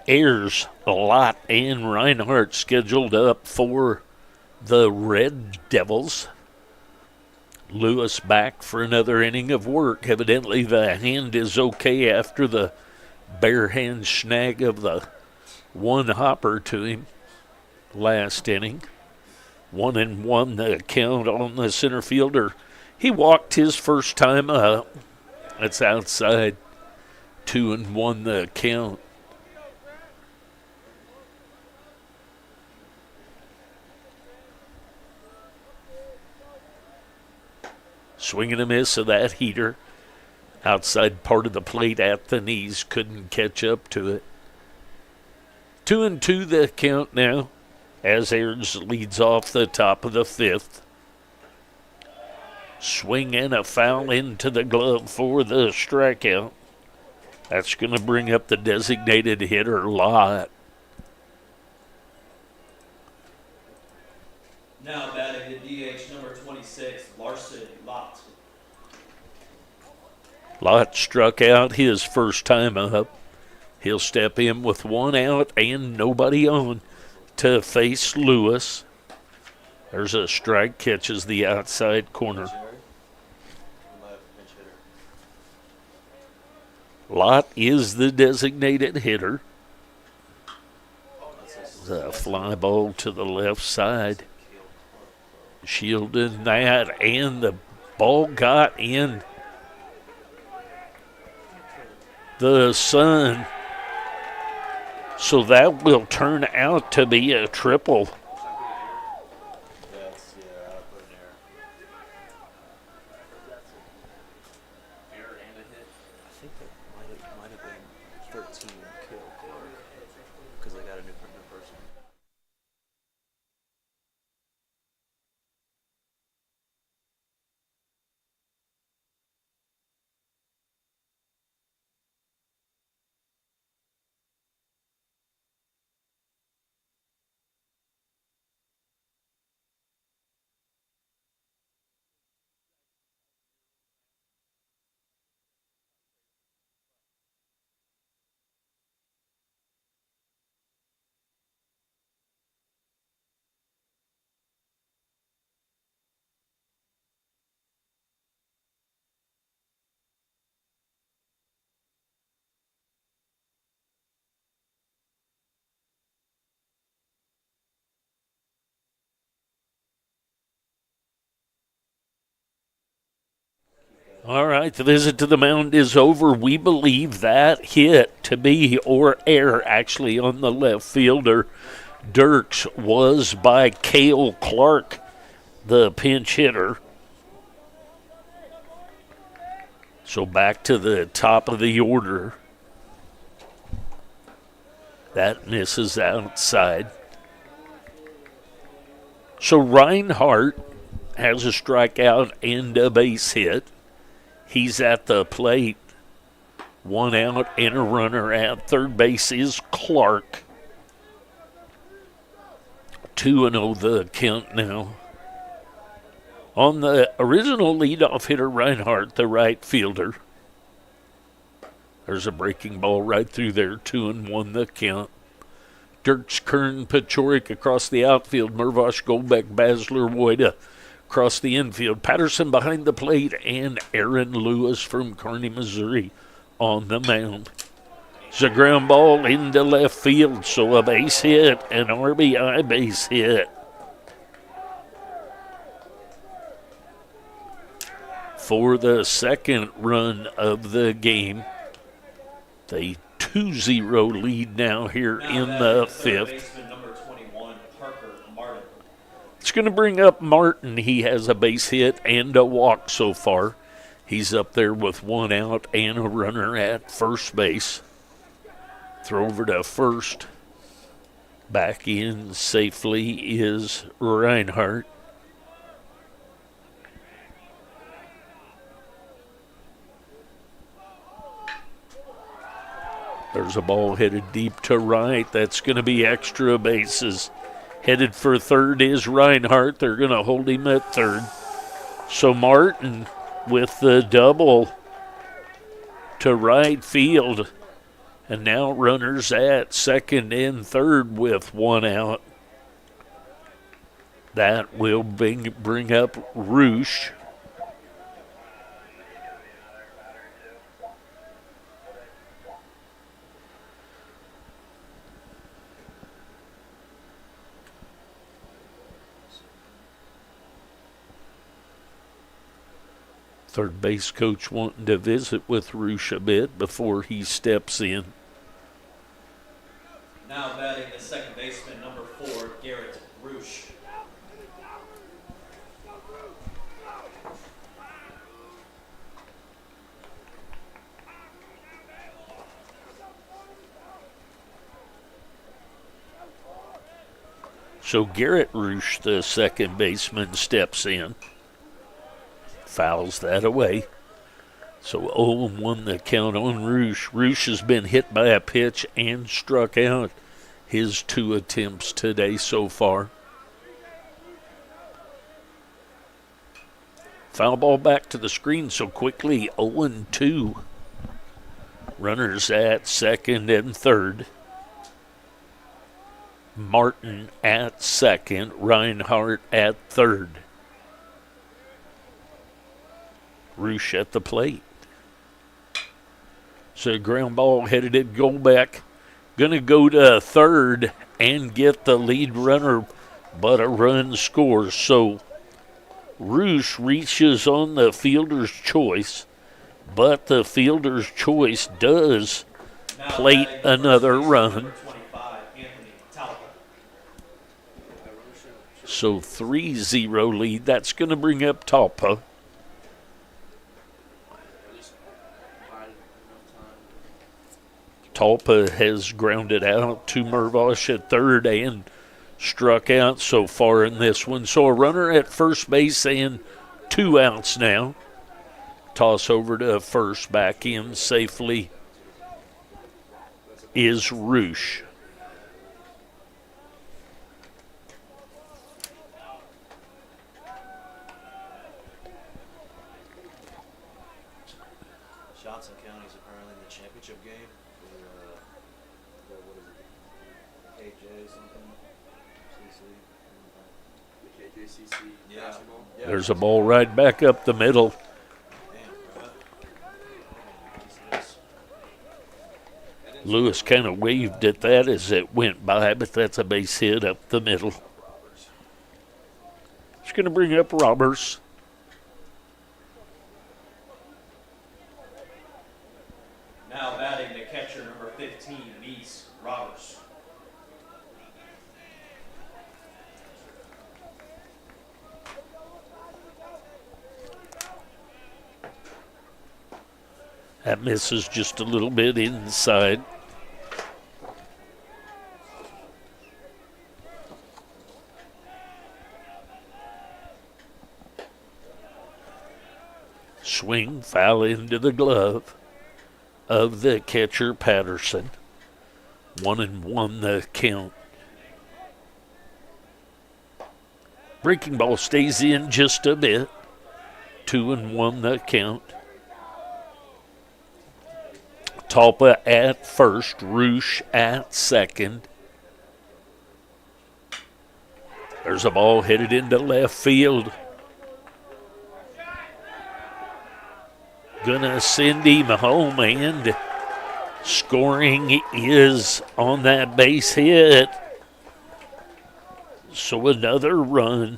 Ayers, Lott, and Reinhardt scheduled up for the Red Devils. Lewis back for another inning of work. Evidently the hand is okay after the bare hand snag of the one hopper to him last inning. 1-1 the count on the center fielder. He walked his first time up. That's outside. 2-1 the count. Swing and a miss of that heater. Outside part of the plate at the knees. Couldn't catch up to it. 2-2 the count now as Ayers leads off the top of the 5th. Swing and a foul into the glove for the strikeout. That's going to bring up the designated hitter, Lott. Now batting the DH, number 26, Larson Lott. Lott struck out his first time up. He'll step in with 1 out and nobody on to face Lewis. There's a strike, catches the outside corner. Lott is the designated hitter. The fly ball to the left side. shielding that, and the ball got in the sun. So that will turn out to be a triple. That's, yeah, I put an error. Error and a hit. I think that might have been 13 kill Clark because they got a new person. All right, the visit to the mound is over. We believe that hit to be or error actually on the left fielder Dirks was by Cale Clark, the pinch hitter. So back to the top of the order. That misses outside. So Reinhardt has a strikeout and a base hit. He's at the plate. 1 out and a runner at third base is Clark. 2-0 the count now. On the original leadoff hitter, Reinhardt, the right fielder. There's a breaking ball right through there, 2-1 the count. Dirks, Kern, Pachorik across the outfield. Mervosh, Golbeck, Basler, Woida across the infield. Patterson behind the plate, and Aaron Lewis from Kearney, Missouri on the mound. It's a ground ball into left field, so a base hit, an RBI base hit. For the second run of the game. The 2-0 lead now here in the fifth. It's going to bring up Martin. He has a base hit and a walk so far. He's up there with 1 out and a runner at first base. Throw over to first. Back in safely is Reinhardt. There's a ball headed deep to right. That's going to be extra bases. Headed for third is Reinhardt. They're going to hold him at third. So Martin with the double to right field. And now runners at second and third with 1 out. That will bring up Roosh. Third base coach wanting to visit with Roosh a bit before he steps in. Now batting the second baseman, number 4, Garrett Roosh. So Garrett Roosh, the second baseman, steps in. Fouls that away. So 0-1 the count on Roosh. Roosh has been hit by a pitch and struck out his 2 attempts today so far. Foul ball back to the screen so quickly. 0-2. Runners at second and third. Martin at second. Reinhardt at third. Roosh at the plate. So ground ball headed at Golbeck. Going to go to third and get the lead runner, but a run scores. So Roosh reaches on the fielder's choice, but the fielder's choice does Now plate batting the another first baseman, run. number 25, Anthony Talbot. So 3-0 lead. That's going to bring up Talpa. At least bided enough time. Talpa has grounded out to Mervosh at third and struck out so far in this one. So a runner at first base and 2 outs now. Toss over to first, back in safely is Roosh. Johnson County's apparently in the championship game for what is it? KJ something? CC? The KJCC Yeah. basketball. Yeah. There's a ball right back up the middle. Damn, bro. Lewis kind of waved at that as it went by, but that's a base hit up the middle. It's going to bring up Roberts. Now batting the catcher, number 15, Mies Roberts. That misses just a little bit inside. Swing, foul into the glove of the catcher, Patterson. 1-1 the count. Breaking ball stays in just a bit. 2-1 the count. Talpa at first, Roosh at second. There's a ball headed into left field. Gonna send him home, and scoring is on that base hit. So another run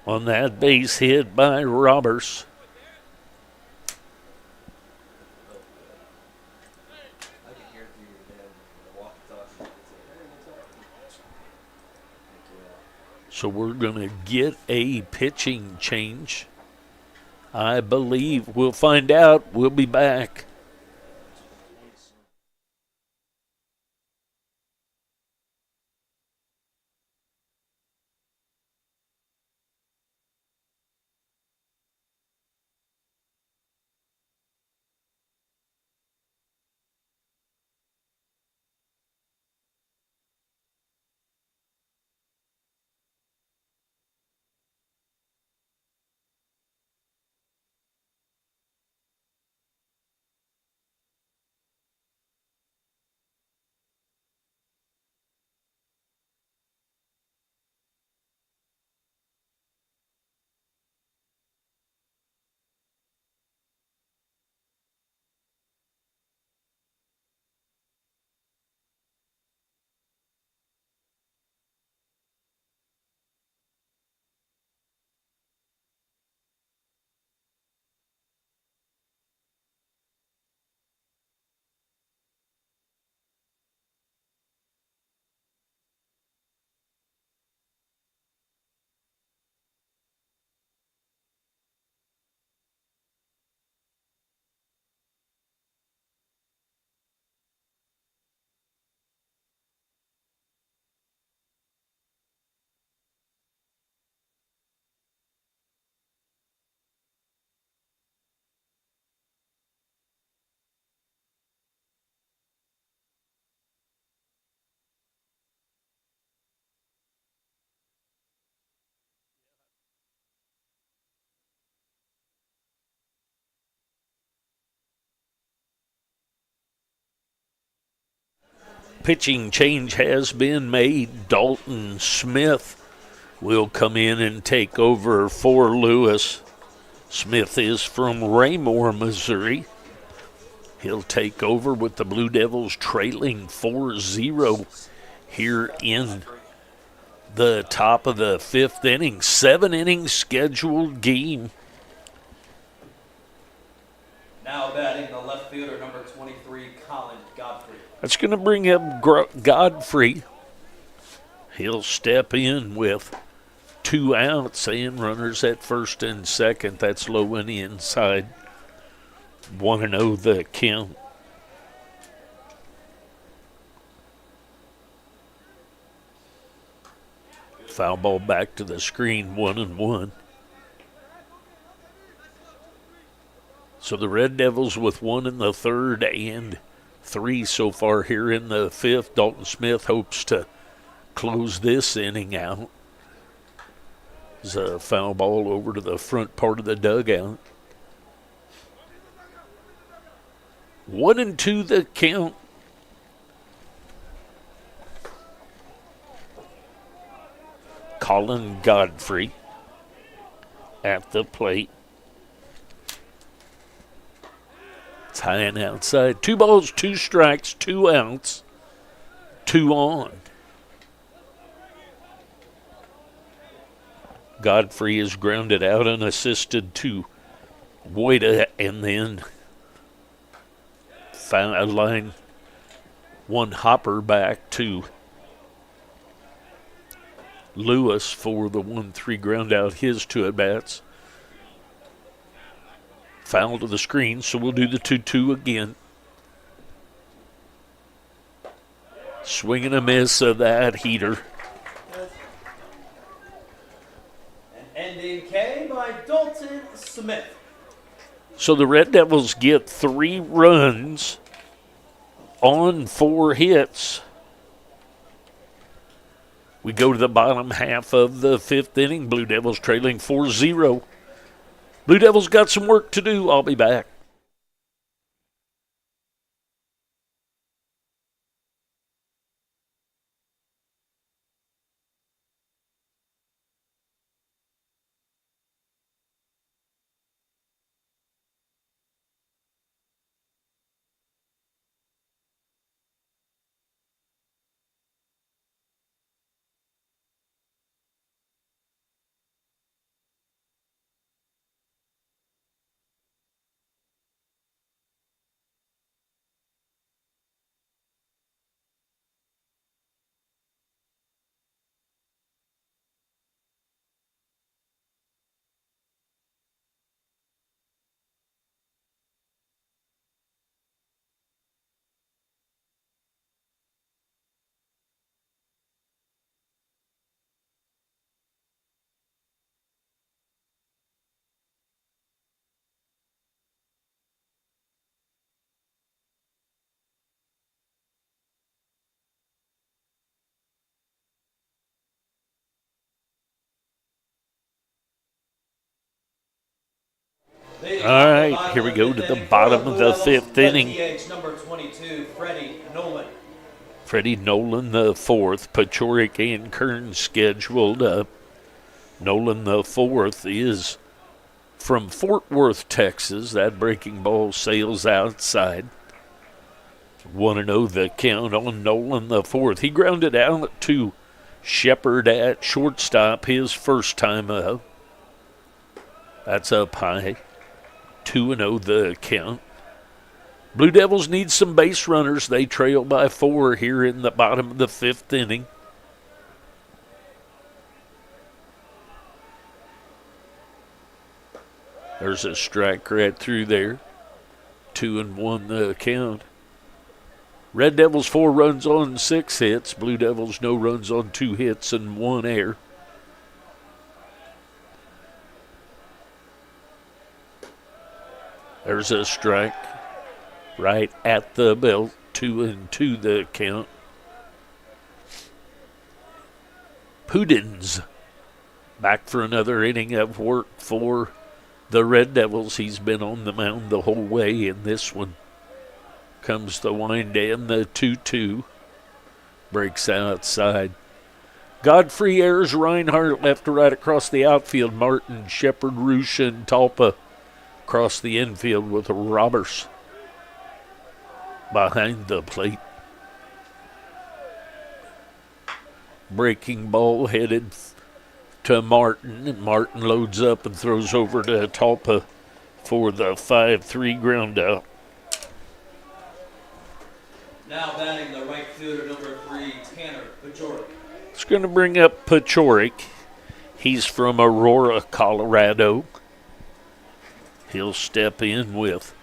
on that base hit by Roberts. I can hear through your dad walkie-talkie. So we're gonna get a pitching change. I believe. We'll find out. We'll be back. Pitching change has been made. Dalton Smith will come in and take over for Lewis. Smith is from Raymore, Missouri. He'll take over with the Blue Devils trailing 4-0 here in the top of the 5th inning. 7-inning scheduled game. Now batting the left fielder, number 23, Colin Godfrey. That's going to bring up Godfrey. He'll step in with 2 outs and runners at first and second. That's low and inside. 1-0 the count. Foul ball back to the screen, 1-1. So the Red Devils with 1 in the 3rd and 3 so far here in the 5th. Dalton Smith hopes to close this inning out. There's a foul ball over to the front part of the dugout. 1-2 the count. Colin Godfrey at the plate. It's high and outside. 2 balls, 2 strikes, 2 outs, 2 on. Godfrey is grounded out unassisted to Woida, and then found a line 1 hopper back to Lewis for the 1-3 ground out, his 2 at-bats. Foul to the screen, so we'll do the 2-2 again. Swing and a miss of that heater. And ending K by Dalton Smith. So the Red Devils get 3 runs on 4 hits. We go to the bottom half of the 5th inning. Blue Devils trailing 4-0. Blue Devils got some work to do. I'll be back. All right, here we go to the bottom of the 5th inning. DH number 22, Freddie Nolan. Freddie Nolan the 4th. Pachorik and Kern scheduled up. Nolan the 4th is from Fort Worth, Texas. That breaking ball sails outside. 1-0 the count on Nolan the 4th. He grounded out to Shepard at shortstop his first time up. That's up high. 2-0 the count. Blue Devils need some base runners. They trail by 4 here in the bottom of the 5th inning. There's a strike right through there. 2-1 the count. Red Devils 4 runs on 6 hits. Blue Devils no runs on 2 hits and 1 error. There's a strike right at the belt. 2-2 the count. Pudins back for another inning of work for the Red Devils. He's been on the mound the whole way in this one. Comes the wind in, the 2-2. Breaks outside. Godfrey airs Reinhardt left to right across the outfield. Martin, Shepard, Roosh, and Talpa across the infield with Roberts behind the plate. Breaking ball headed to Martin, and Martin loads up and throws over to Talpa for the 5-3 ground out. Now batting the right fielder, number 3, Tanner Bajorek. It's going to bring up Pachorik. He's from Aurora, Colorado. He'll step in with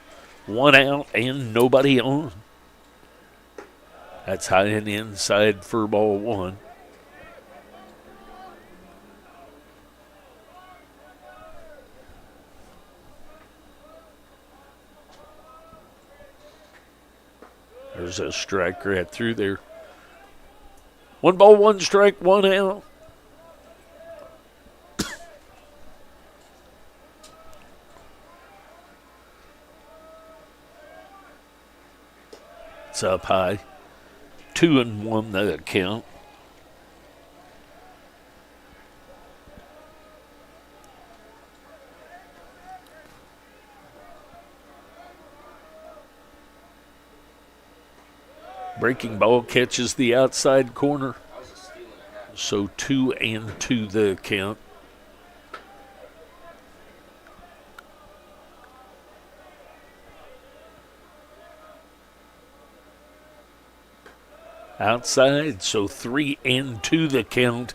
1 out and nobody on. That's high and inside for ball 1. There's a strike right through there. 1 ball, 1 strike, 1 out. It's up high. 2-1 the count. Breaking ball catches the outside corner. So 2-2 the count. Outside, so 3-2 the count.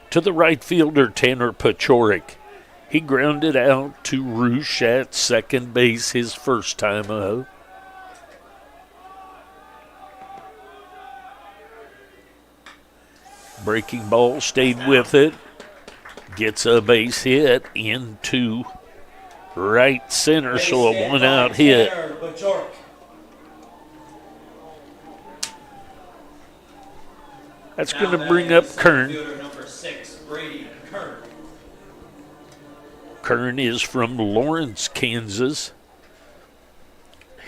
To the right fielder, Tanner Pachorik. He grounded out to Roosh at second base his first time out. Breaking ball stayed with it. Gets a base hit into right center, so a 1-out hit. That's going to bring up Kern. Number 6, Brady Kern. Kern is from Lawrence, Kansas.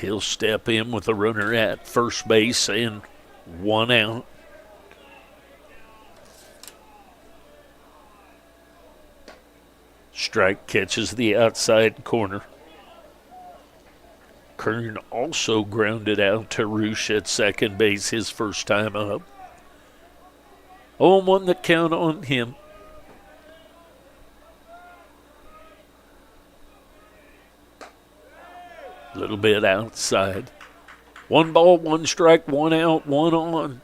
He'll step in with a runner at first base and 1 out. Strike catches the outside corner. Kern also grounded out to Roosh at second base his first time up. 0-1 the count on him. A little bit outside. 1 ball, 1 strike, 1 out, 1 on.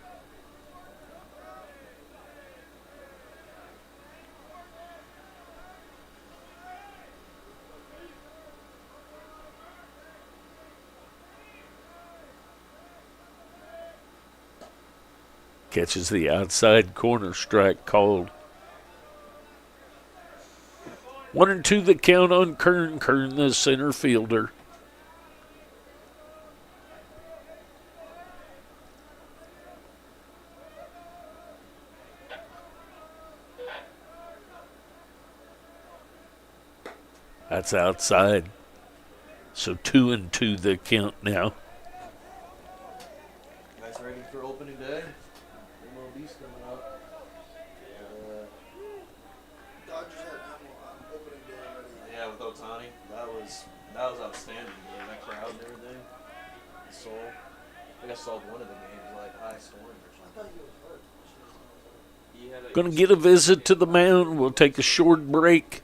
Catches the outside corner, strike called. 1-2 the count on Kern. Kern, the center fielder. That's outside. So 2-2 the count now. Guys ready for opening day? MLB's coming up. Dodgers had opening day already. Yeah, with Ohtani. That was outstanding, man. That crowd and everything. I think I saw one of the games, like, high scoring or I something. thought he was hurt. Going to get a visit to the mound. We'll take a short break.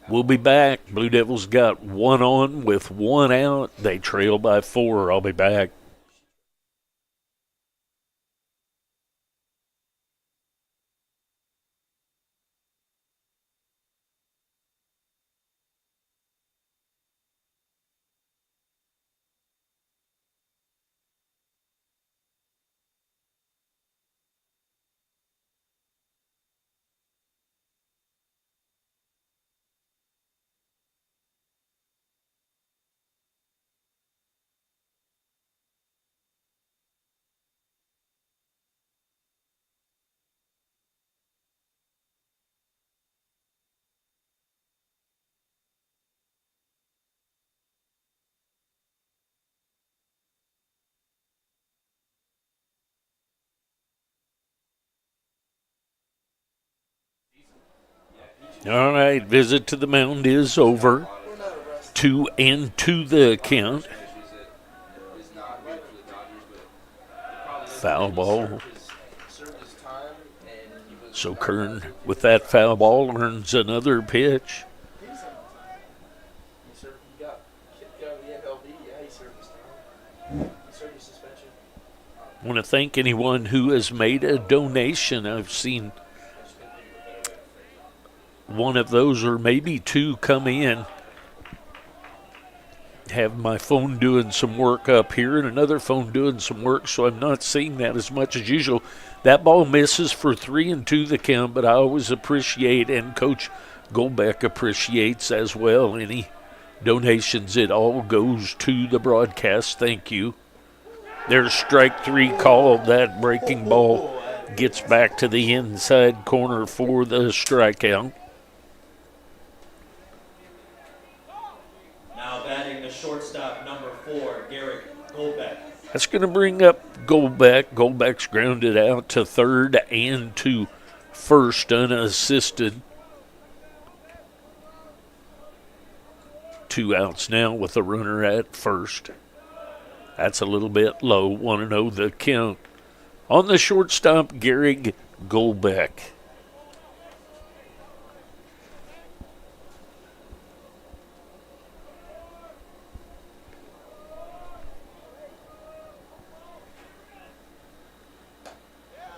We'll be back. Blue Devils got 1 on with 1 out. They trail by 4. I'll be back. All right, visit to the mound is over. 2-2 the count. Foul ball. So Kern, with that foul ball, earns another pitch. He served, he got kicked out of the MLB. Yeah, he served his time. He served his suspension. I want to thank anyone who has made a donation. I've seen one of those or maybe two come in. Have my phone doing some work up here and another phone doing some work, so I'm not seeing that as much as usual. That ball misses for 3-2 the count, but I always appreciate, and Coach Golbeck appreciates as well, any donations. It all goes to the broadcast. Thank you. There's strike 3 called. That breaking ball gets back to the inside corner for the strikeout. Now batting the shortstop, number 4, Garrett Goldbeck. That's going to bring up Goldbeck. Goldbeck's grounded out to third and to first unassisted. 2 outs now with a runner at first. That's a little bit low. 1-0 the count. On the shortstop, Gary Goldbeck.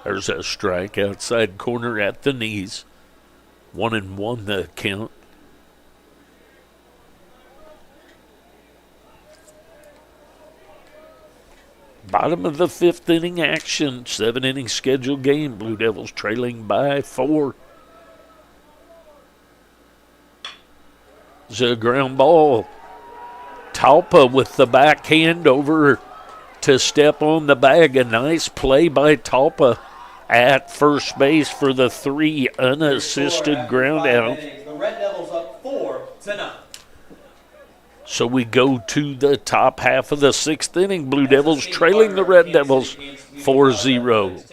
There's a strike outside corner at the knees. 1-1 the count. Bottom of the 5th inning action. 7-inning scheduled game. Blue Devils trailing by 4. It's a ground ball. Talpa with the backhand over to step on the bag. A nice play by Talpa at first base for the 3 unassisted ground out. The Red Devils up 4-0. So we go to the top half of the 6th inning. Blue Devils trailing the Red Devils 4-0.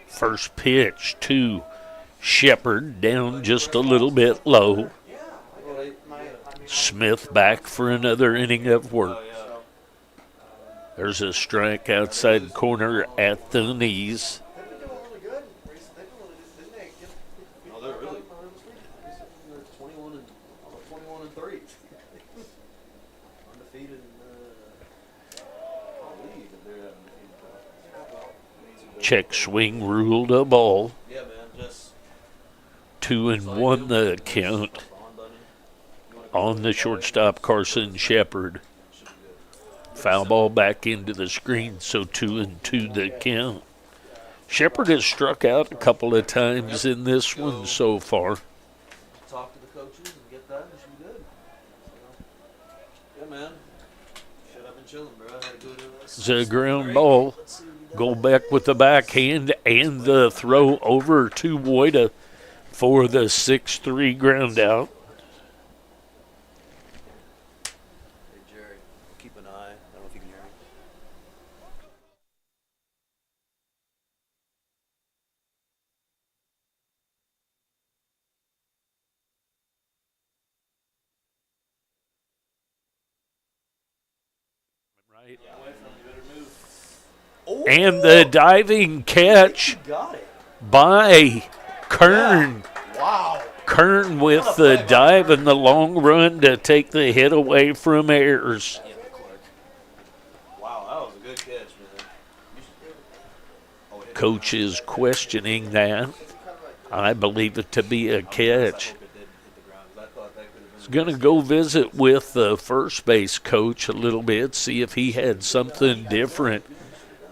First pitch to Shepard, down just a little bit low. Smith back for another inning of work. There's a strike outside corner at the knees. Oh, they're really 21-3. Undefeated league that they're undefeated. Check swing ruled a ball. Yeah, man, just 2-1 the count on the shortstop, Carson Shepard. Foul ball back into the screen, so 2-2 the count. Shepard has struck out a couple of times in this one so far. talk to the coaches and get that, it should be good. Yeah, man. Shit, I've been chilling, bro. I had a good It's a ground ball. Goldbeck with the backhand and the throw over to Woida for the 6-3 ground out. Hey, Jerry, keep an eye. I don't know if you can hear me. right. Away from you, better move. Oh, And the diving catch got it. by Kern. Wow. Kern What with a the play by dive Kern. and the long run to take the hit away from Ayers. Yeah, Clark. Wow, that was a good catch, man. Oh, it hit Coach the ground. is questioning that. I believe it to be a I catch. hope it didn't hit the ground, 'cause I thought that could have been. He's going to go visit with the first base coach a little bit, see if he had something different.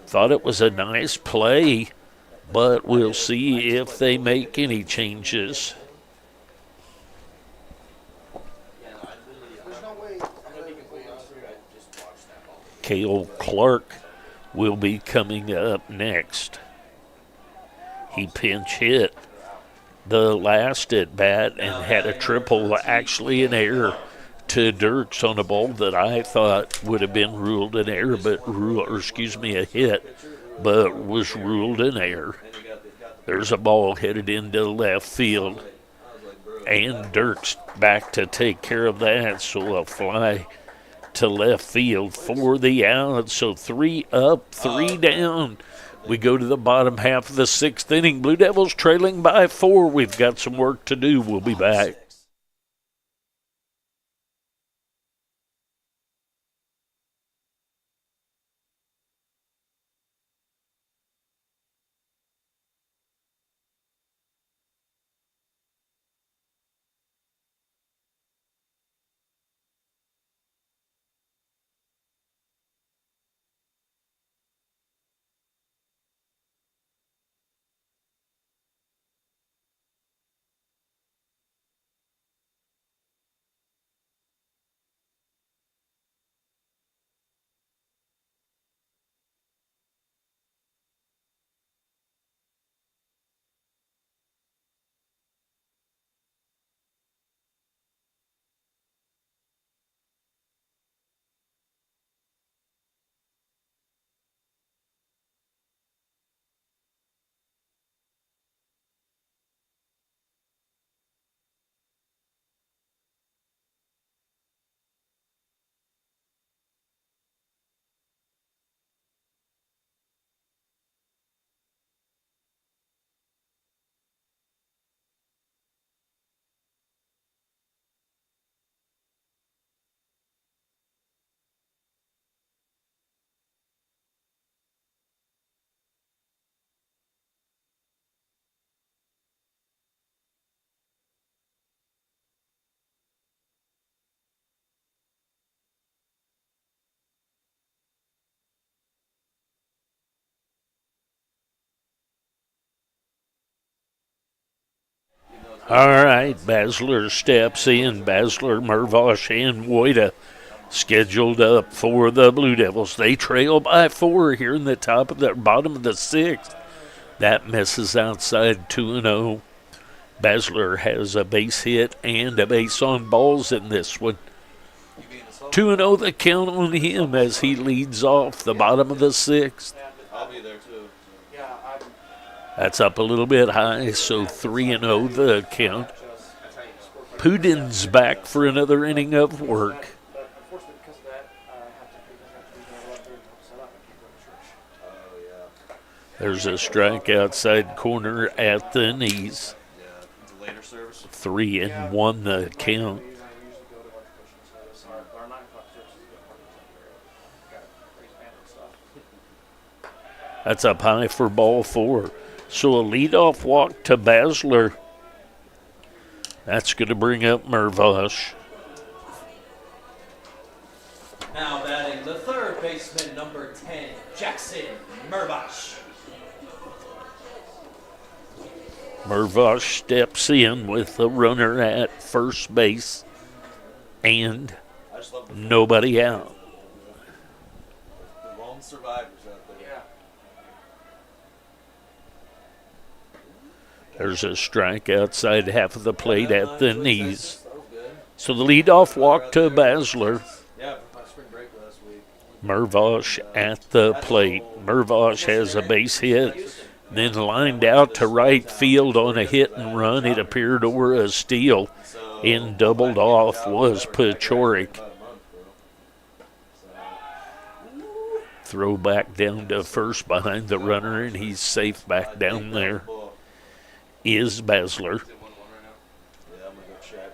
Thought it was a nice play, but we'll see if they make any changes. Yeah, I literally, There's no way. I'm gonna be completely honest with you. I just watched that ball. Cale Clark will be coming up next. He pinch hit the last at bat and had a triple, actually an error to Dirks on a ball that I thought would have been ruled an error, a hit, but was ruled an error. There's a ball headed into left field, and Dirks back to take care of that, so a fly to left field for the out. So 3 up, 3 down. We go to the bottom half of the 6th inning. Blue Devils trailing by 4. We've got some work to do. We'll be back. All right, Basler steps in. Basler, Mervosh, and Wojda scheduled up for the Blue Devils. They trail by 4 here in the bottom of the 6th. That misses outside 2-0. Basler has a base hit and a base on balls in this one. 2-0 the count on him as he leads off the bottom of the 6th. I'll be there too. That's up a little bit high, so 3-0 the count. Pudin's back for another inning of work. There's a strike outside corner at the knees. Yeah, it's a later service. 3-1 the count. That's up high for ball 4. So a leadoff walk to Basler. That's going to bring up Mervosh. Now batting the third baseman, number 10, Jackson Mervosh. Mervosh steps in with the runner at first base and I just love the nobody out. lone survivors out there. There's a strike outside half of the plate at the knees. That was good. So the leadoff walk to Basler. Yeah, for my spring break last week. Mervosh at the plate. Mervosh has a base hit, then lined out to right field on a hit and run. It appeared over a steal. In doubled off was Pachorik. Throw back down to first behind the runner, and he's safe back down there. Is Basler. Is it 1-1 right now? Yeah, I'm gonna go check.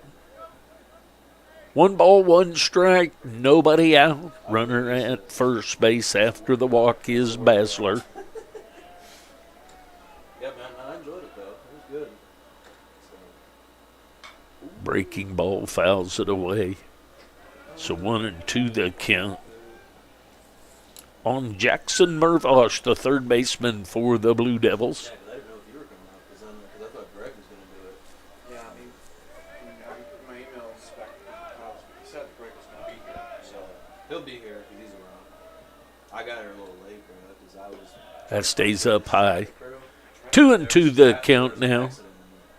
1 ball, 1 strike, nobody out. Runner at first base after the walk is Basler. Yeah, man, I enjoyed it though. It was good. So, Breaking ball fouls it away. So 1-2 the count. On Jackson Mervosh, the third baseman for the Blue Devils. yeah, 'cause I didn't know if you were coming out, because I thought Greg was gonna do it. Yeah, I mean, my emails back, he said Greg was going to be here. So he'll be here if he's around. I got here a little late, bro, because I was. That stays up high. 2-2 the count now.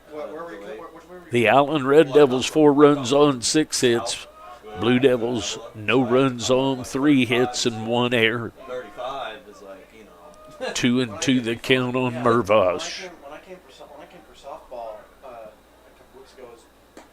Where were we? Which way were we? The Allen Red Devils 4 runs on 6 hits. Blue Devils no runs on 3 hits and 1 error. 35 is like, you know. 2-2 the count on Mervosh. When I came for softball a couple weeks ago,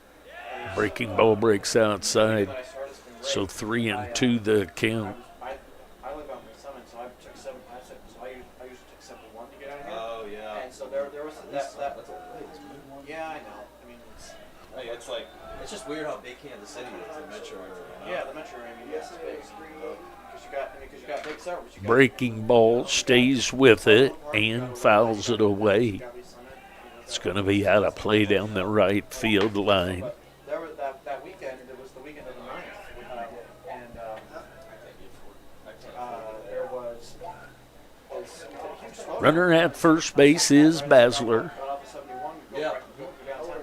Breaking ball breaks outside. when I started spring break, So 3-2 the count. I live out in Summit, so I took 7. So I usually took 7-1 to get out of here. Oh, yeah. And so there was that. That's a ways, man. Yeah, I know. I mean, it's, Hey, it's like, it's just weird how big Kansas City is, the metro area. You know? yeah, the metro area. I mean, yes, it's big. Because you got big servers. You got Breaking ball stays with it and fouls it away. you got Summit, It's going to be out of play down the right field line. But there was that weekend. It was the weekend of the 9th, and there was a huge slow. Runner at first base is Basler. Got off the 71. Yeah. Go downtown.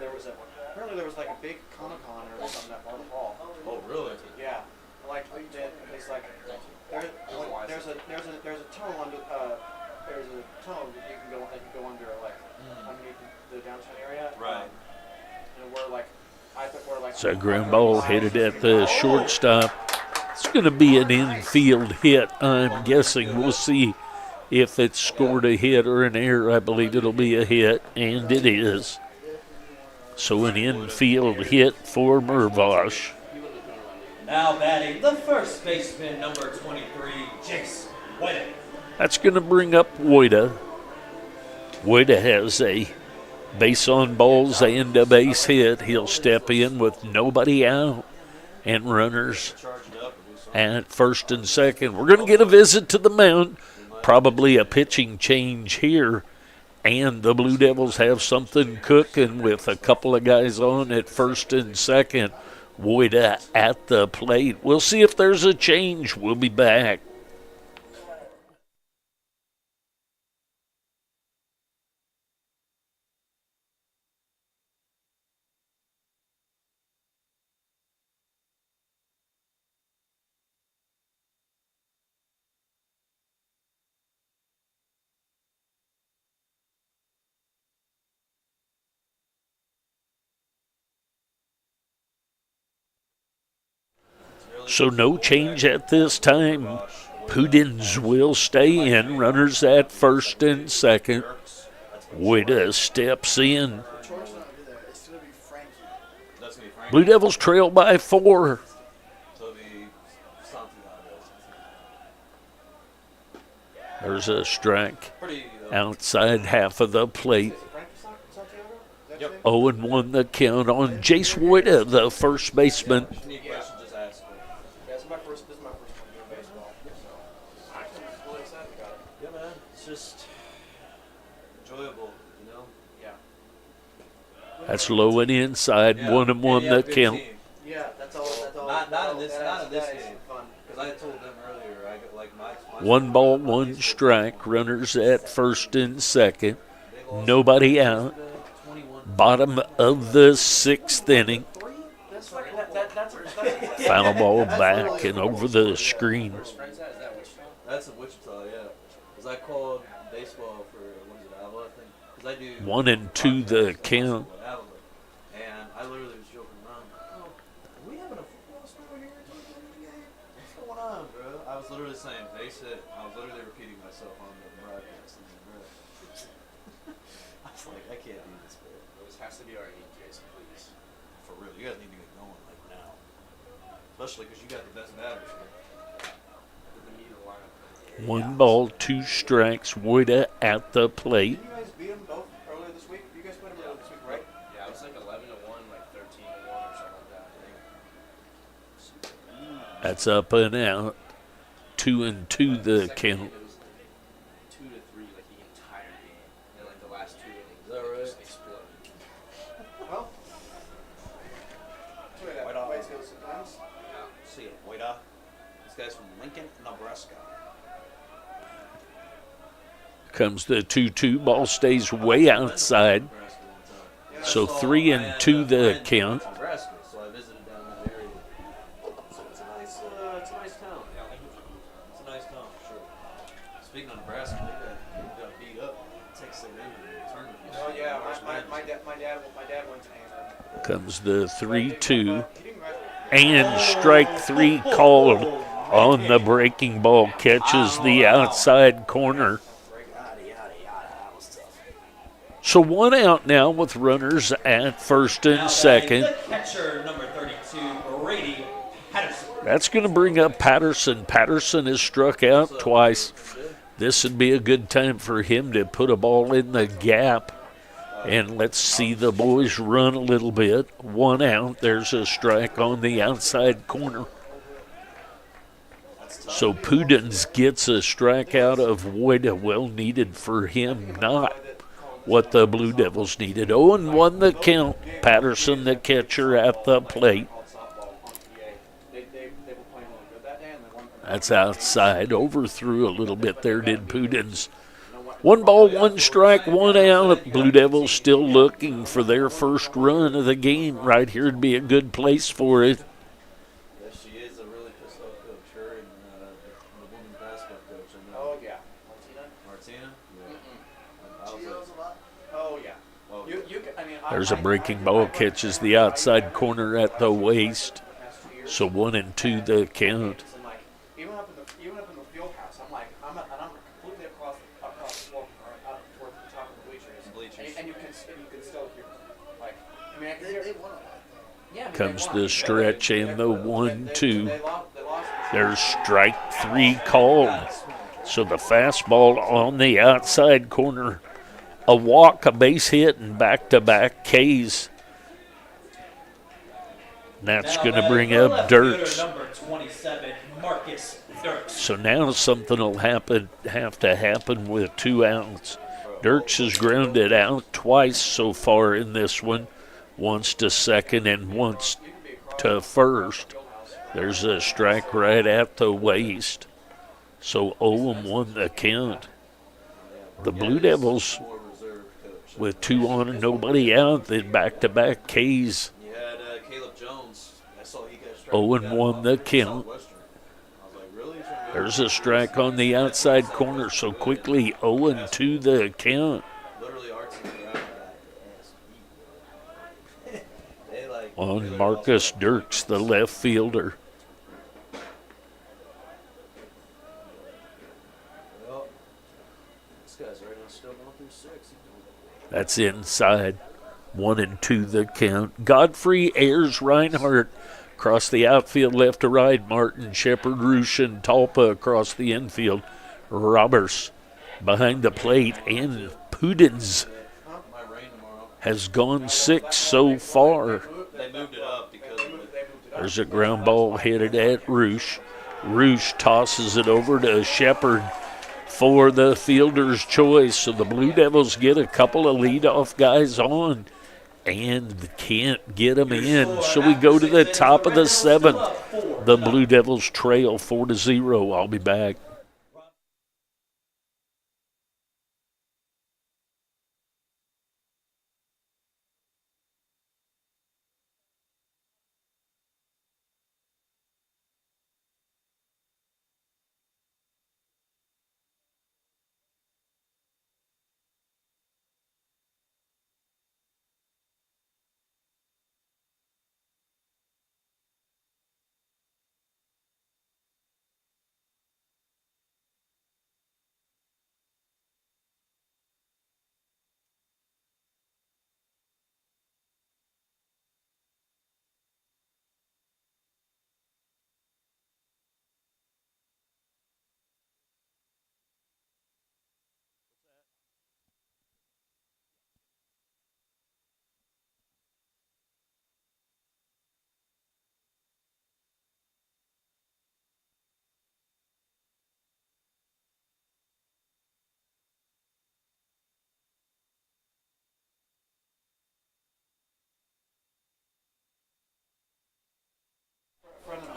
Apparently there was like a big Comic-Con or something at Barber Hall. Oh, really? Yeah, like it's like there's a tunnel under there's a tunnel that you can go under like underneath the downtown area. Right. And where like I think where like So ground ball headed at the shortstop. It's going to be an infield hit, I'm guessing. We'll see if it's scored a hit or an error. I believe it'll be a hit, and it is. So an infield hit for Mervosh. Now batting the first baseman, number 23, Jason White. That's going to bring up Woida. Woida has a base on balls and a base hit. He'll step in with nobody out and runners at first and second. We're going to get a visit to the mound. Probably a pitching change here. And the Blue Devils have something cooking with a couple of guys on at first and second. Woida at the plate. We'll see if there's a change. We'll be back. So no change at this time. Pudins will stay in. Runners at first and second. Woida steps in. Troy's not gonna be there. It's gonna be Frankie. That's going to be Frank. Blue Devils trail by 4. So it'll be Santiago. There's a strike Pretty. outside half of the plate. Frankie Santiago? Is that Yep. his name? 0-1 the count on Jace Woida, the first baseman. Any question, just ask. Yeah, this is my first time doing baseball. So I'm actually really excited about it. Yeah, man. It's just enjoyable, you know? Yeah. That's low and inside. 1-1 Yeah, the good count. team. Yeah, that's all. Not in this that is game. fun. Because I told them earlier, I got like my 1 ball, 1 strike. Runners at first and second. Nobody out. Bottom of the 6th inning. That's like that's Foul ball back and over the screen. That's in Wichita, yeah. Because I called baseball for, what is it, Avila, I think? Because I do 1-2 the count. Avila. And I literally was joking around. Oh, are we having a football score here towards the end of the game? What's going on, bro? I was literally saying base hit. I was literally repeating myself on the broadcast. Bro. I was like, I can't do this, bro. This has to be our 8, Jason, please. For real, you guys need to get going like now. Especially because you got the best batters here. With the meat of the lineup. 1 ball, 2 strikes. Woida at the plate. Didn't you guys beat them both earlier this week? You guys put them earlier this week, right? Yeah, it was like 11-1, like 13-1 or something like that. That's up and out. 2-2 the Second count. game, it was like 2-3, like the entire game. And like the last 2 innings, Is that it right? just exploded. Well, that's the way that Right on. always goes sometimes. See ya, Woida. This guy's from Lincoln, Nebraska. Comes the 2-2. Ball stays way outside. Nebraska one time. Yeah, So I saw- 3-2 I had a the friend count. from Nebraska, so I visited down that area. It's a nice town. It's a nice town for sure. Speaking of Nebraska, they got beat up Texas A&M in the tournament. Oh yeah, my dad went to A&M. Comes the 3-2. He didn't graduate. And strike 3 called on the breaking ball. Catches the outside corner. Yada, yada, yada. That was tough. So 1 out now with runners at first and Now second. batting the catcher, number 32, Brady Patterson. That's going to bring up Patterson. Patterson has struck out twice. This would be a good time for him to put a ball in the gap. And let's see the boys run a little bit. 1 out. There's a strike on the outside corner. So Pudens gets a strikeout of Woida. Well needed for him. Not what the Blue Devils needed. 0-1 the count. Patterson, the catcher, at the plate. Called softball on PA. They were playing really good that day, and they won. That's outside. Overthrew a little bit there, did Pudens. 1 ball, 1 strike, 1 out. Blue Devils still looking for their first run of the game. Right here would be a good place for it. Yeah, she is a really pissed off coach. Her and the women's basketball coach. I know. Oh yeah, Martina? Yeah. I was like, oh yeah. oh, You can, I mean, There's a breaking ball, catches the outside corner at the waist. So 1-2 the count. And like even up in the field house, I'm like I'm completely across the floor or out towards the top of the bleachers. And you can still hear like I mean I can hear. they won it. Yeah, I mean, Comes they won. the stretch and the 1-2. They lost. There's strike 3 called. So the fastball on the outside corner. A walk, a base hit, and back-to-back Ks. And that's going to bring up Dirks. Number 27, Marcus Dirks. So now something will have to happen with 2 outs. Dirks has grounded out twice so far in this one. Once to second and once to first. There's a strike right at the waist. So 0-1 the count. The Blue Devils More reserve coach. with 2 on and nobody out, then back-to-back Ks. You had Caleb Jones. I saw he got struck. 0-1 the count. Southwestern. I was like, really? There's a strike on the outside corner, so quickly 0-2 the count Literally arts in the ground got ass beat. They like on Marcus Dirks, the left fielder. Well, this guy's right now still going through 6. That's inside. 1-2 the count. Godfrey Ayers Reinhardt across the outfield, left to right. Martin, Shepard, Rushin, Talpa across the infield. Roberts behind the plate, and Pudens Might rain tomorrow. has gone 6 so far. They moved it up because of it. There's a ground ball headed at Roosh. Roosh tosses it over to Shepard for the fielder's choice. So the Blue Devils get a couple of leadoff guys on and can't get them in. So we go to the top of the 7th. The Blue Devils trail 4-0. I'll be back.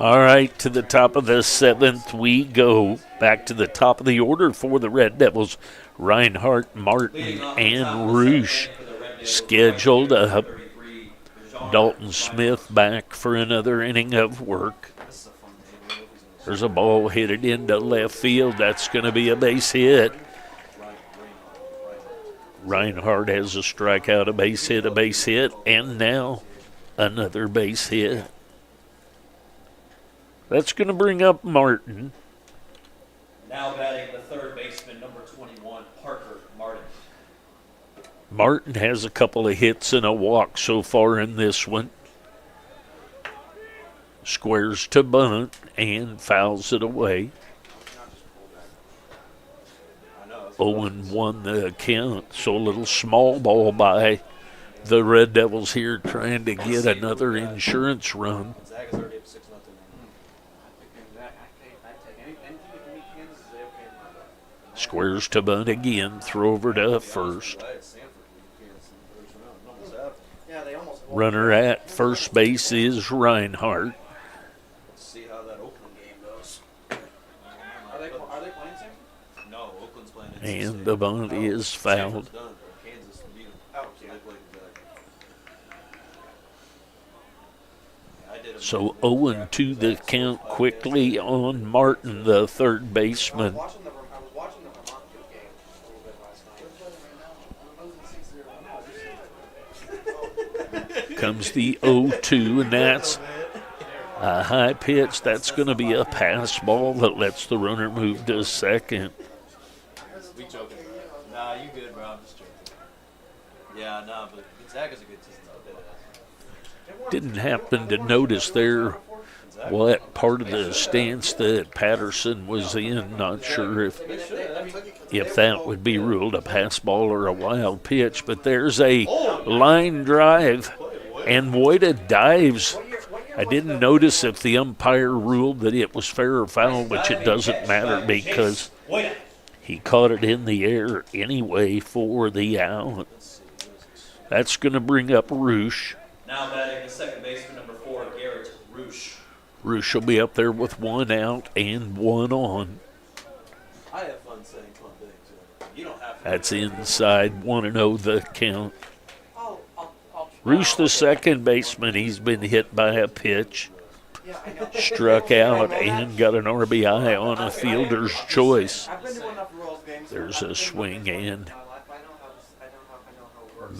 All right, to the top of the seventh we go. Back to the top of the order for the Red Devils. Reinhardt, Martin, and Roosh scheduled up. Dalton Smith back for another inning of work. There's a ball headed into left field. That's going to be a base hit. Reinhardt has a strikeout, a base hit, and now another base hit. That's going to bring up Martin. Now batting the third baseman, number 21, Parker Martin. Martin has a couple of hits and a walk so far in this one. Squares to bunt and fouls it away. 0-1 the count, so a little small ball by the Red Devils here trying to get another insurance run. Squares to bunt again, throw over to first. Runner at first base is Reinhardt. Let's see how that Oakland game goes. Are they playing soon? No, Oakland's playing. And the bunt is fouled. Kansas beat them. Oh, So yeah. they played exactly. So 0-2 the count quickly on Martin, the third baseman. I was watching the Vermont Duke game a little bit last night. Comes the 0-2, and that's a high pitch. That's going to be a pass ball that lets the runner move to second. We joking. Nah, you good, bro. I'm just joking. Yeah, nah, but Gonzaga's a good team. Didn't happen to notice there what part of the stance that Patterson was in. Not sure if that would be ruled a pass ball or a wild pitch, but there's a line drive, and Wojda dives. I didn't notice if the umpire ruled that it was fair or foul, which it doesn't matter because he caught it in the air anyway for the out. That's going to bring up Roosh. Now batting the second baseman, number 4, Garrett Roosh. Roosh will be up there with one out and one on. I have fun saying fun things. You don't have to. That's inside 1-0 the count. Roosh, the second baseman, he's been hit by a pitch, struck out, and got an RBI on a fielder's choice. There's a swing and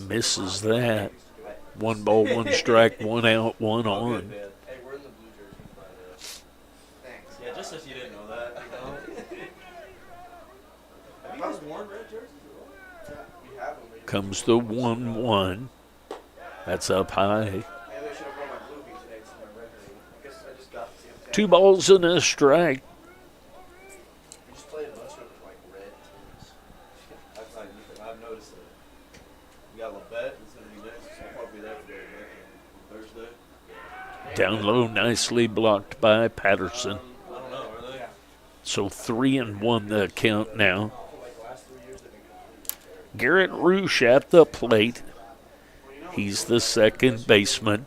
misses that. 1 ball, 1 strike, 1 out, 1 on. Hey, we're in the blue jersey, by the way. Thanks. Yeah, just if you didn't know that. Have you guys worn red jerseys at all? Yeah, we have them. Comes the 1-1. That's up high. Maybe I should have worn my blue beat today instead of my red beat. I guess I just got to see them. 2 balls and a strike. We just played a bunch of like red teams. I've noticed that. We got Labette. It's going to be next. So I'll probably be there for Thursday. Down low, nicely blocked by Patterson. I don't know, are they? So 3-1 the count now. Garrett Roosh at the plate. He's the second baseman.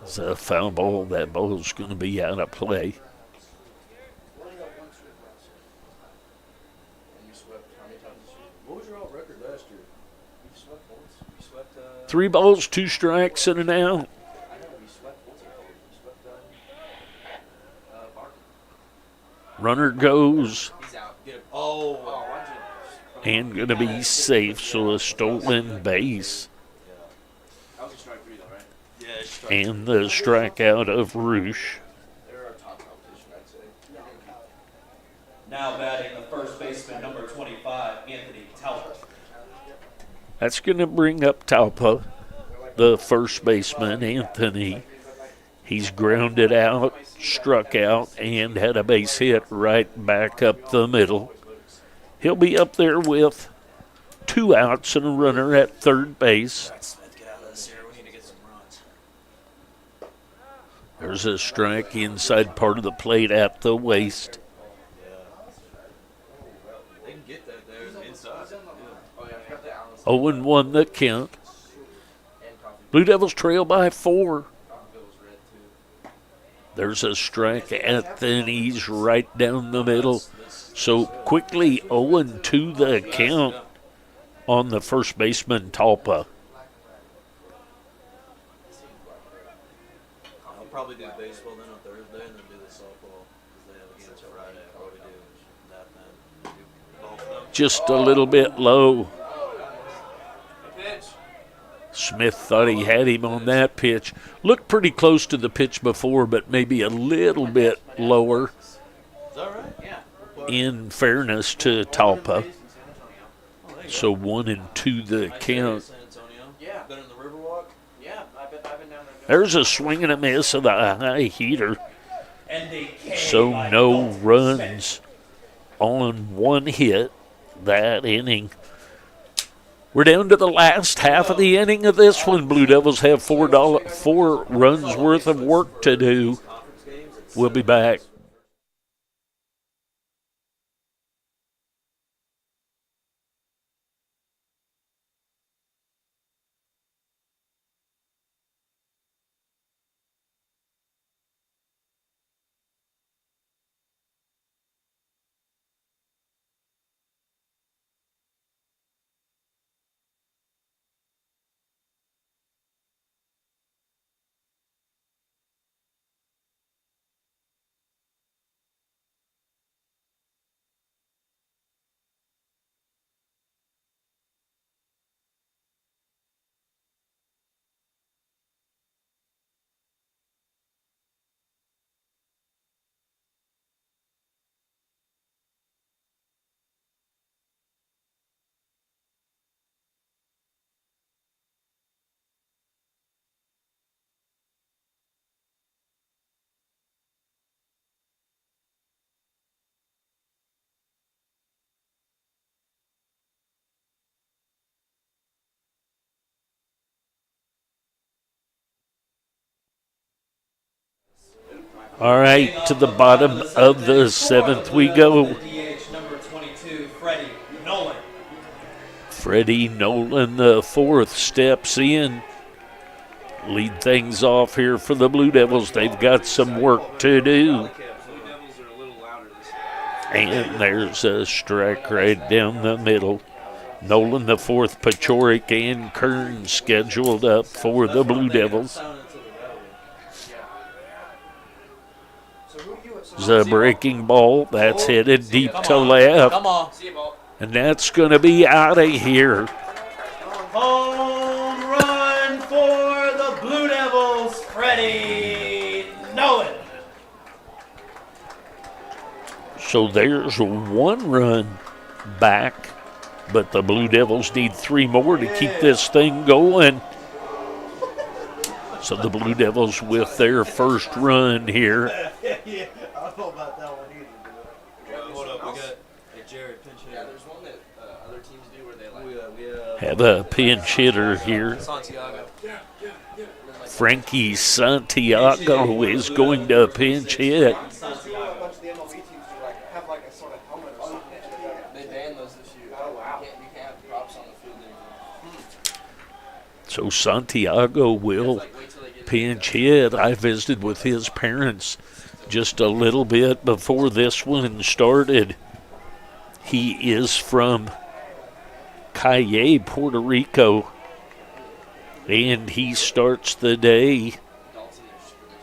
It's a foul ball. That ball's going to be out of play. What was your all record last year? We swept once. We swept. 3 balls, 2 strikes, and an out. I know we swept once. We swept Barton. Runner goes He's out. Get him. Oh. and going to be safe, so a stolen base. That was a strike 3 though, right? Yeah, it's strike. And the strikeout of Roosh. They're our top competition, I'd say. Now batting the first baseman, number 25, Anthony Talbot. That's going to bring up Talpa, the first baseman, Anthony. He's grounded out, struck out, and had a base hit right back up the middle. He'll be up there with 2 outs and a runner at third base. Smith, get out of this here. We need to get some runs. There's a strike inside part of the plate at the waist. They can get that there inside. Oh yeah, I forgot the Allen. 0-1 the count. Blue Devils trail by 4. Bill's red too. There's a strike at the knees right down the middle. So quickly 0-2 the count on the first baseman, Talpa. I'll probably do baseball then on Thursday and then do the softball because they have games Friday. I'll probably do that then. Do both of them. Just a little bit low. Pitch. Smith thought he had him on that pitch. Looked pretty close to the pitch before, but maybe a little bit lower, Is that right? Yeah. in fairness to Talpa. So 1-2 the count. San Antonio. Yeah. Been in the Riverwalk. Yeah, I've been down there. There's a swing and a miss of the high heater. And a K So by no Dalton runs on one hit that inning. We're down to the last half of the inning of this one. Blue Devils have 4 runs worth of work to do. Conference games. We'll be back. All right, to the bottom of the 7th we go. The DH number 22, Freddie Nolan. Freddie Nolan, the 4th, steps in. Lead things off here for the Blue Devils. They've got some work to do. Blue Devils are a little louder this year. And there's a strike right down the middle. Nolan, the 4th, Pachorik and Kern scheduled up for the Blue Devils. The breaking ball, that's headed deep to left. Come on. See you, ball. And that's going to be out of here. Home run for the Blue Devils, Freddie Nolan. So there's 1 run back, but the Blue Devils need 3 more to keep this thing going. So the Blue Devils with their first run here. I don't know about that one either. Hold up, we got Jared pinch hitter. Yeah, there's one that other teams do where they like. We Have a pinch hitter here. Santiago. Frankie Santiago is going to pinch hit. Santiago. A bunch of the MLB teams do like have like a sort of helmet or something. They banned those this year. Oh, wow. You can't have props on the field anymore. So Santiago will Like, wait till they get pinch hit. I visited with his parents just a little bit before this one started. He is from Calle, Puerto Rico, and he starts the day. So what's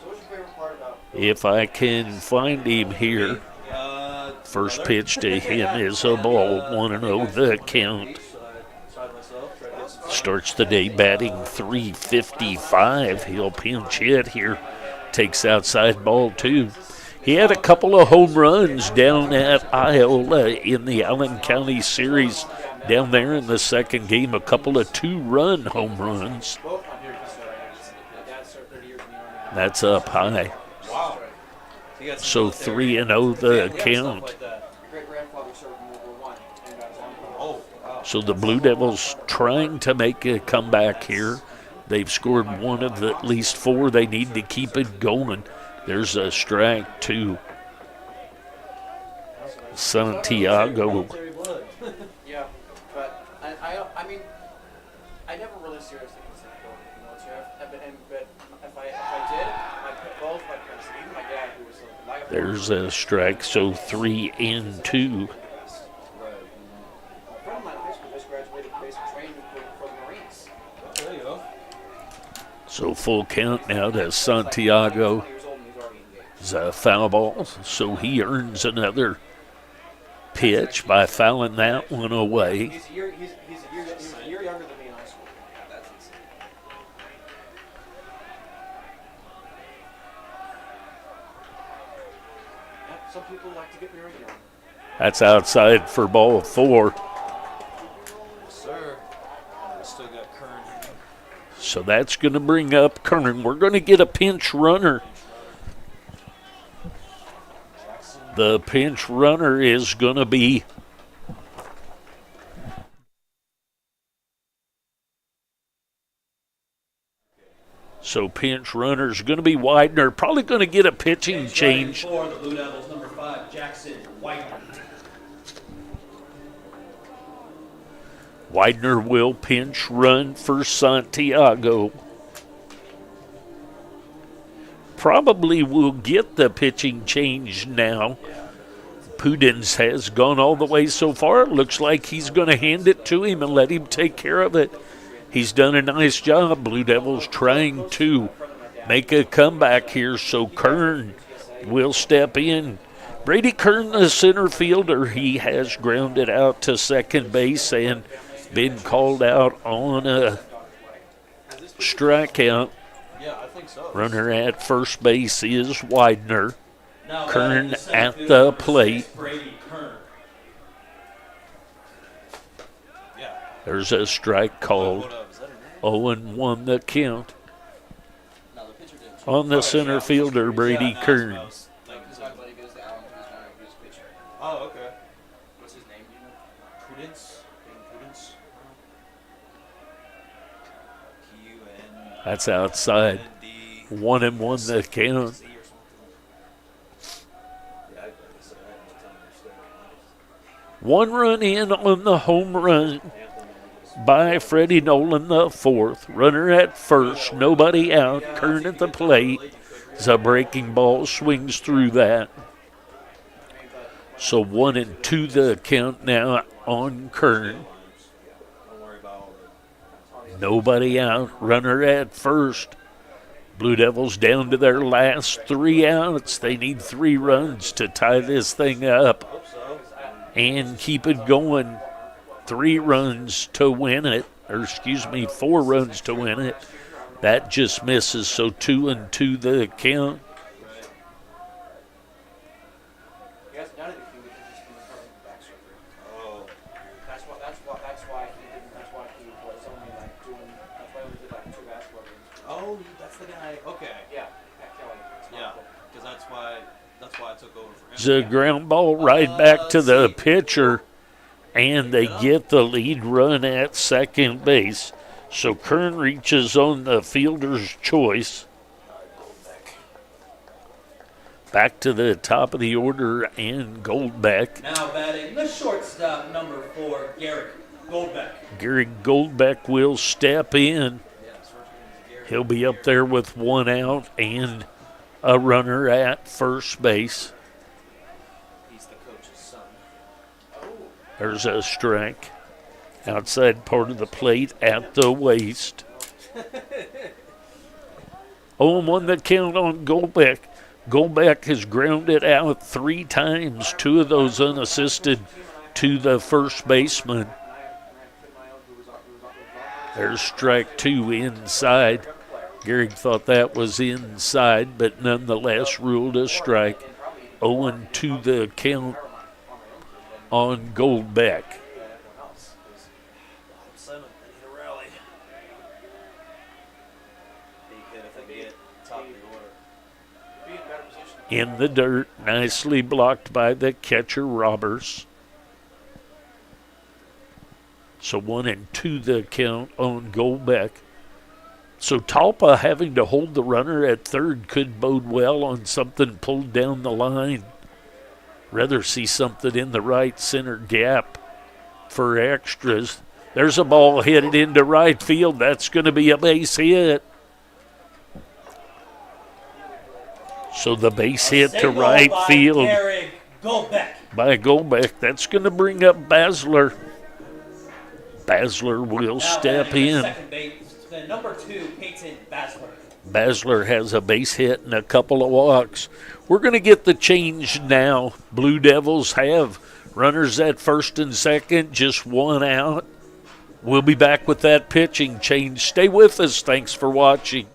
your favorite part about If I can find him here. First pitch to him is a ball, 1-0 the count. Starts the day batting .355. He'll pinch hit here. Takes outside ball 2. He had a couple of home runs down at Iola in the Allen County Series down there in the second game. A couple of 2-run home runs. That's up high. Wow. So 3-0 the count. great grandfather served in World War I and got his own. Oh, wow. So the Blue Devils trying to make a comeback here. They've scored one of the at least 4. They need to keep it going. There's a strike to Santiago. Yeah, but I mean, I never really seriously considered going. You know, it's year, but if I did, both my parents, even my dad, who was like There's a strike, so 3-2. a friend of mine in high school just graduated basic training for the Marines. There you go. So full count now to Santiago. 20 years old and he's already engaged. It's a foul ball, so he earns another pitch by fouling that one away. He's a year younger than me in high school. That's insane. Yep, some people like to get married young. That's outside for ball 4. Yes, sir. We still got Kern. So that's going to bring up Kern. We're going to get a pinch runner. The pinch runner is going to be pinch runner is going to be Widener. Probably going to get a pitching change. For the Blue Devils, number 5, Jackson White. Widener will pinch run for Santiago. Probably will get the pitching change now. Pudens has gone all the way so far. It looks like he's going to hand it to him and let him take care of it. He's done a nice job. Blue Devils trying to make a comeback here, so Kern will step in. Brady Kern, the center fielder, he has grounded out to second base and been called out on a strikeout. Yeah, I think so. Runner at first base is Widener. Now Kern batting center at field, the number 6, plate. Brady Kern. Yeah. There's a strike called. What up? Is that a name? 0-1 the count No, the pitcher didn't. on the center fielder, Brady Yeah, Kern. no, that's what I was thinking. This my buddy goes to Allen, who's down here, who's pitcher. Oh, okay. What's his name? Do you know? Prudence? Being Prudence? Q-N-D. That's outside. 1-1 the count. Z or something. Yeah, I guess I had no time to stay. 1 run in on the home run by Freddie Nolan, the 4th. Runner at first, nobody out. Kern at the plate. The breaking ball swings through that. So 1-2 the count now on Kern. Don't worry about all the. Nobody out. Runner at first. Blue Devils down to their last 3 outs. They need 3 runs to tie this thing up Hope so. and keep it going. 3 runs to win it, or excuse me, 4 runs to win it. That just misses, so 2-2 the count. He hasn't done anything because he's been recovering from back surgery. Oh. That's why he was only like doing. That's why he only did like 2 basketball games. Oh, that's the guy. Okay. Yeah, Pat Kelly. It's not Yeah. cool. Because that's why I took over for him. It's a ground ball right back to the pitcher, and they get the lead run at second base. So Kern reaches on the fielder's choice. Back to the top of the order, and Goldbeck. Now batting the shortstop, number 4, Garrett Goldbeck. Gary Goldbeck will step in. He'll be up there with 1 out and a runner at first base. He's the coach's son. There's a strike. Outside part of the plate at the waist. 0-1 the count on Goldbeck. Goldbeck has grounded out 3 times, 2 of those unassisted to the first baseman. There's strike 2 inside. Gehrig thought that was inside, but nonetheless ruled a strike. 0-2 the count on Goldbeck. In the dirt, nicely blocked by the catcher Roberts. So 1-2 the count on Goldbeck. So Talpa having to hold the runner at third could bode well on something pulled down the line. Rather see something in the right center gap for extras. There's a ball headed into right field. That's going to be a base hit. So the base hit to Single right by field Garrick Goldbeck. by Golbeck. That's going to bring up Basler. Basler will Now step batting in. second base, the number 2, Peyton Basler. Basler has a base hit and a couple of walks. We're going to get the change now. Blue Devils have runners at first and second, just one out. We'll be back with that pitching change. Stay with us. Thanks for watching.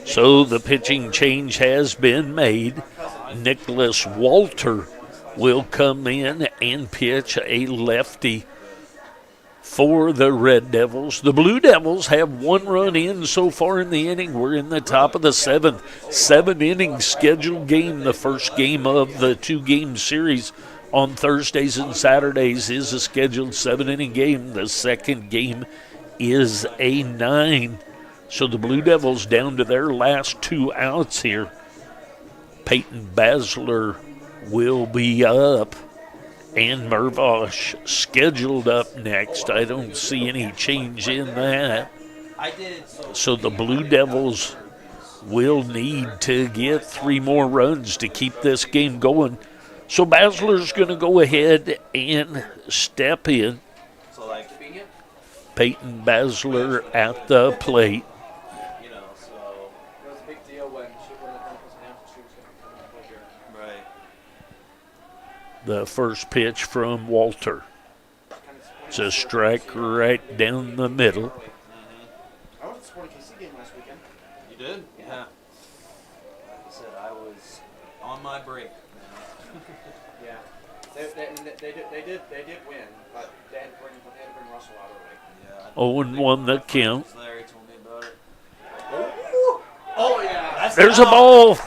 So the pitching change has been made. Nicholas Walter will come in and pitch a lefty for the Red Devils. The Blue Devils have one run in so far in the inning. We're in the top of the seventh. 7-inning scheduled game. The first game of the 2-game series on Thursdays and Saturdays is a scheduled 7-inning game. The second game is a 9. So the Blue Devils down to their last 2 outs here. Peyton Basler will be up, and Mervosh scheduled up next. I don't see any change in that. So the Blue Devils will need to get 3 more runs to keep this game going. So Basler's going to go ahead and step in. Peyton Basler at the plate. The first pitch from Walter. It's a strike right down the middle. I was at the Sporting KC game last weekend. You did? Yeah. Like I said, I was on my break. Yeah. They did win, but they had to bring Russell out early. Yeah. 0-1 the count. Larry told me about it. Oh yeah. There's a ball.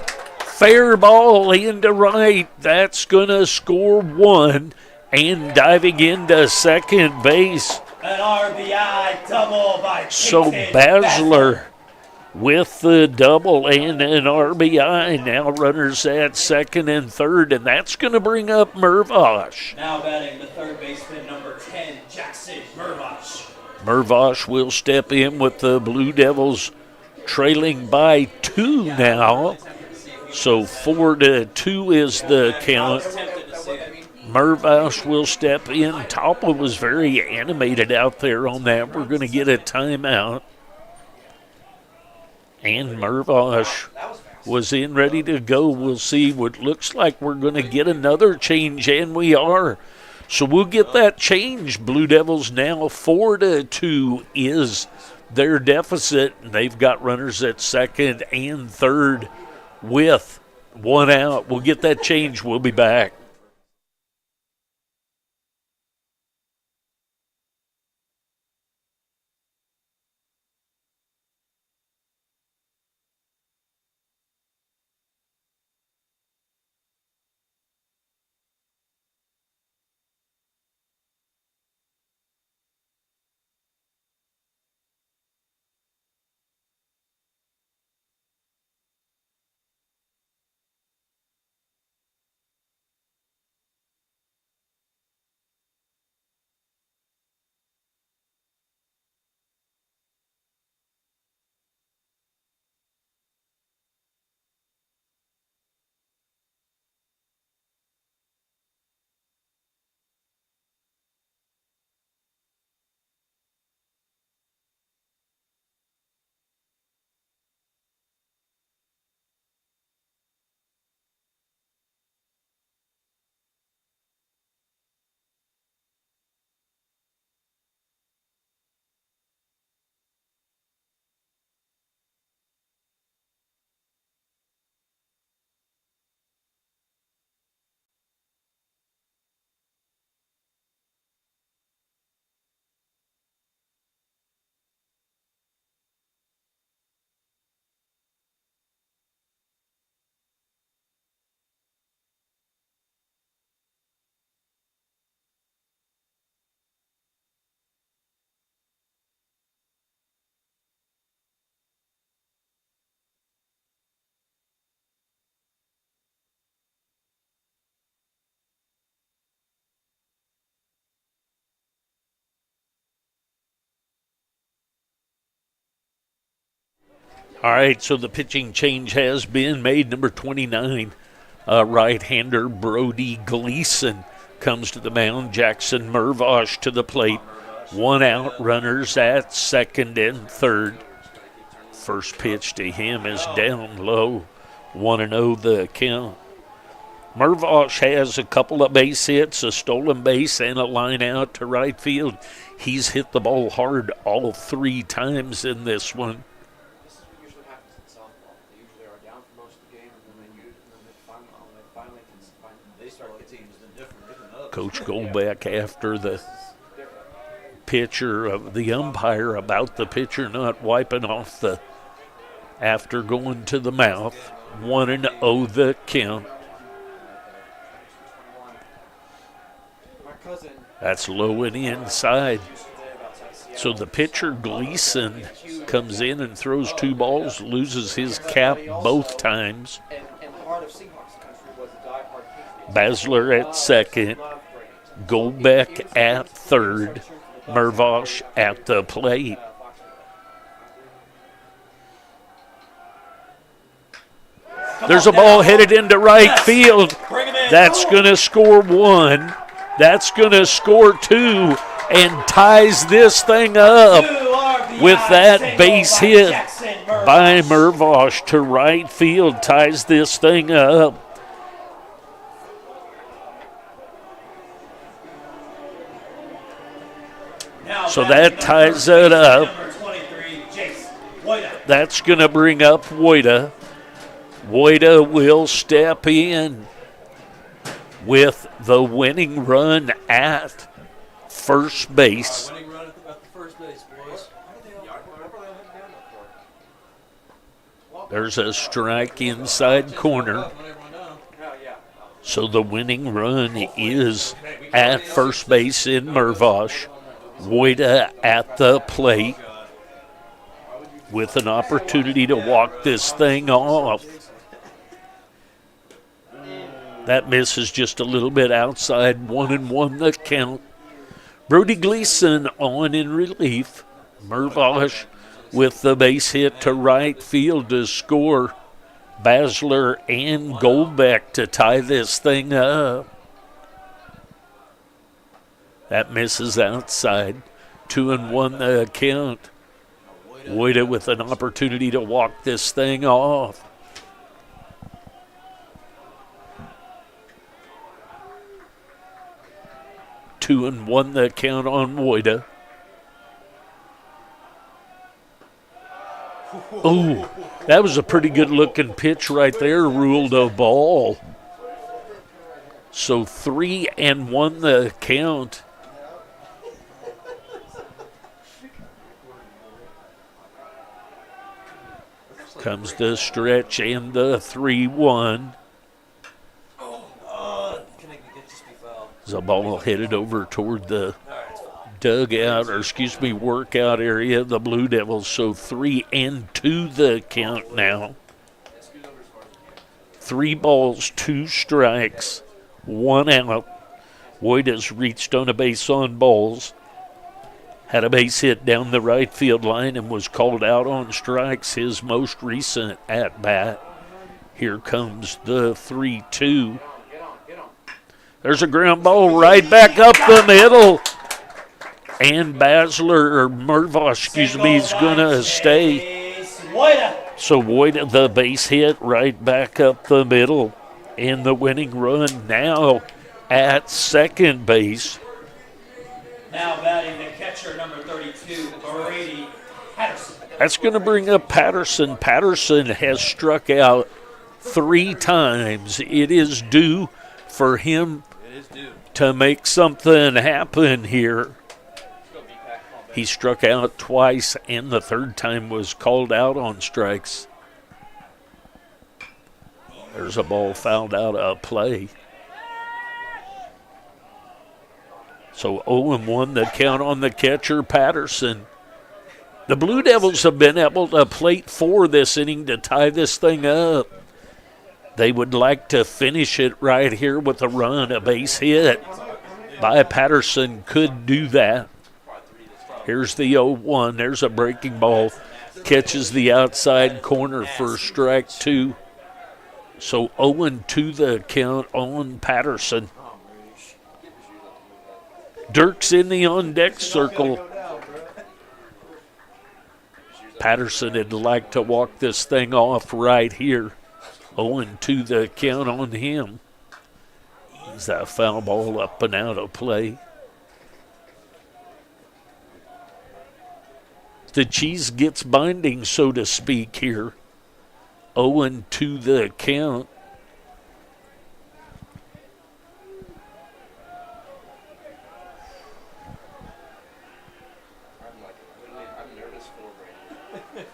Fair ball into right. That's going to score 1. And diving into second base. An RBI double by So Peyton Basler with the double and an RBI. Now runners at second and third, and that's going to bring up Mervosh. Now batting the third baseman, number 10, Jackson Mervosh. Mervosh will step in with the Blue Devils trailing by 2 now. So 4-2 is the count. Mervosh will step in. Topple was very animated out there on that. We're going to get a timeout. And Mervosh was in ready to go. We'll see what looks like we're going to get another change, and we are. So we'll get that change. Blue Devils now 4-2 is their deficit. They've got runners at second and third with 1 out. We'll get that change. We'll be back. All right, so the pitching change has been made. Number 29, right-hander Brody Gleason comes to the mound. Jackson Mervosh to the plate. 1 out, runners at second and third. First pitch to him is down low. 1-0 the count. Mervosh has a couple of base hits, a stolen base, and a line out to right field. He's hit the ball hard all 3 times in this one. This is what usually happens in softball. They usually are down for most of the game, and then they finally can find. They start the teams different others. Coach Goldbeck after the pitcher of the umpire about the pitcher not wiping off the after going to the mouth. 1-0 the count. That's low and inside. So the pitcher Gleason comes in and throws 2 balls, loses his cap both times. Basler at second, Goldbeck at third, Mervosh at the plate. There's a ball headed into right field. That's going to score 1. That's going to score 2 and ties this thing up with that base hit by Mervosh to right field. Ties this thing up. So that ties it up. That's going to bring up Woida. Woida will step in with the winning run at first base. Winning run at the first base, boys. There's a strike inside corner. So the winning run is at first base in Mervosh. Woida at the plate with an opportunity to walk this thing off. That miss is just a little bit outside. 1-1 the count. Brody Gleason on in relief. Mervosh with the base hit to right field to score. Basler and Goldbeck to tie this thing up. That misses outside. 2-1 the count. Woida with an opportunity to walk this thing off. Two and one the count on Woida. Oh, that was a pretty good looking pitch right there. Ruled a ball. So 3-1 the count. Comes the stretch and the 3-1. The ball headed over toward the dugout, or workout area of the Blue Devils. So 3-2 the count now. 3 balls, 2 strikes, 1 out. Woida's reached on a base on balls. Had a base hit down the right field line and was called out on strikes, his most recent at bat. Here comes the 3-2. There's a ground ball right back up the middle. And Mervosh, is going to stay. So Woida, the base hit right back up the middle. And the winning run now at second base. Now batting the catcher, number 32, Brady Patterson. That's going to bring up Patterson. Patterson has struck out 3 times. It is due for him to make something happen here. He struck out twice, and the 3rd time was called out on strikes. There's a ball fouled out of play. So 0-1 the count on the catcher, Patterson. The Blue Devils have been able to plate 4 this inning to tie this thing up. They would like to finish it right here with a run. A base hit by Patterson could do that. Here's the 0-1. There's a breaking ball. catches the outside corner for strike 2. So 0-2 the count on Patterson. Dirk's in the on-deck circle. Patterson would like to walk this thing off right here. 0-2 the count on him. Is that foul ball up and out of play? The cheese gets binding, so to speak, here. 0-2 the count. I'm nervous for Brady.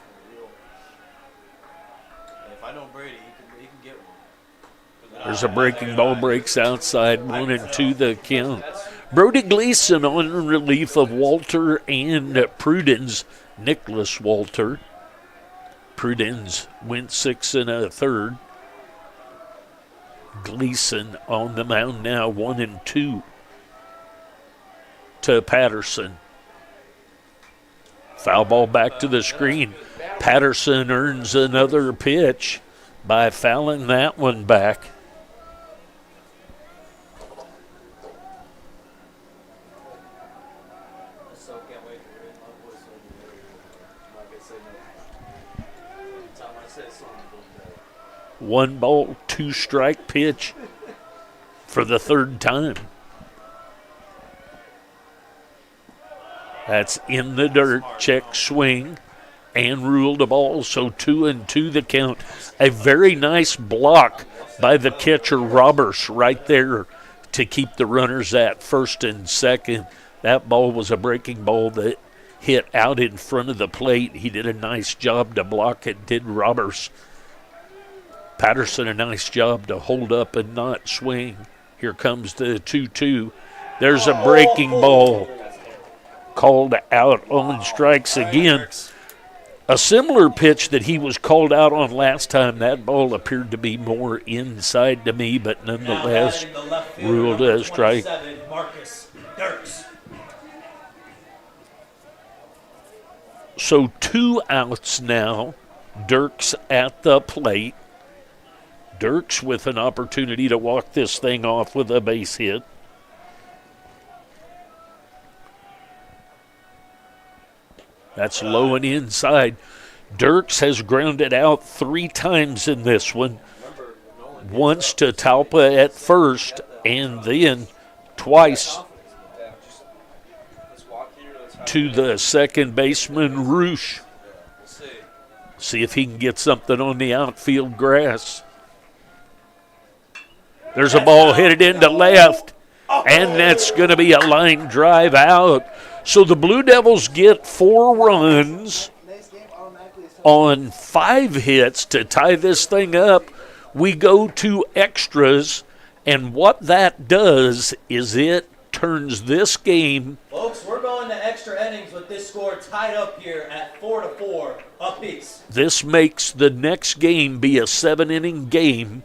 If I know Brady, he can get one. There's a breaking ball, breaks outside, 1-2 the count. Brody Gleason on relief of Walter and Prudence. Nicholas Walter. Prudence went 6 1/3. Gleason on the mound now, 1-2 to Patterson. Foul ball back to the screen. Patterson earns another pitch by fouling that one back. One ball, 2 strike pitch for the 3rd time. That's in the dirt, check swing, and ruled a ball, so 2-2 the count. A very nice block by the catcher Roberts right there to keep the runners at first and second. That ball was a breaking ball that hit out in front of the plate. He did a nice job to block it, did Roberts. Patterson, a nice job to hold up and not swing. Here comes the 2-2. There's a breaking ball called out on strikes again. A similar pitch that he was called out on last time. That ball appeared to be more inside to me, but nonetheless ruled a strike. Marcus Dirks. So 2 outs now. Dirks at the plate. Dirks with an opportunity to walk this thing off with a base hit. That's low and inside. Dirks has grounded out 3 times in this one. Once to Talpa at first, and then twice to the second baseman, Roosh. See if he can get something on the outfield grass. There's a ball headed into left, and that's going to be a line drive out. So the Blue Devils get 4 runs on 5 hits to tie this thing up. We go to extras, and what that does is it turns this game. Folks, we're going to extra innings with this score tied up here at 4-4 apiece. This makes the next game be a 7-inning game.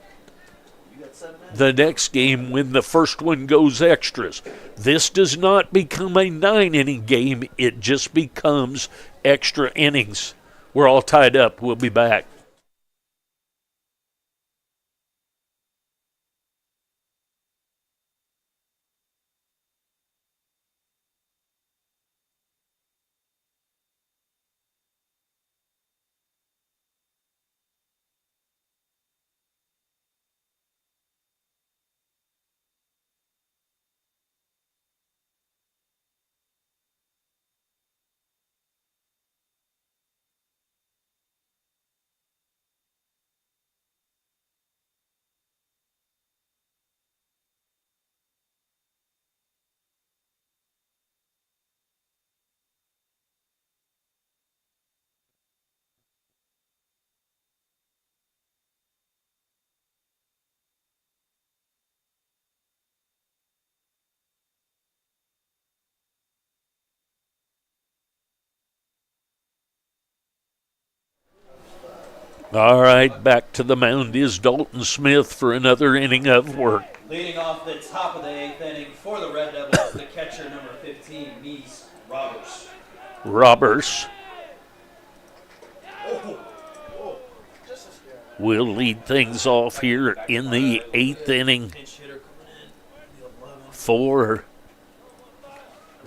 The next game when the first one goes extras. This does not become a 9-inning game. It just becomes extra innings. We're all tied up. We'll be back. All right, back to the mound is Dalton Smith for another inning of work. Leading off the top of the 8th inning for the Red Devils, the catcher number 15, Mies Roberts. Roberts will lead things off here in the 8th inning for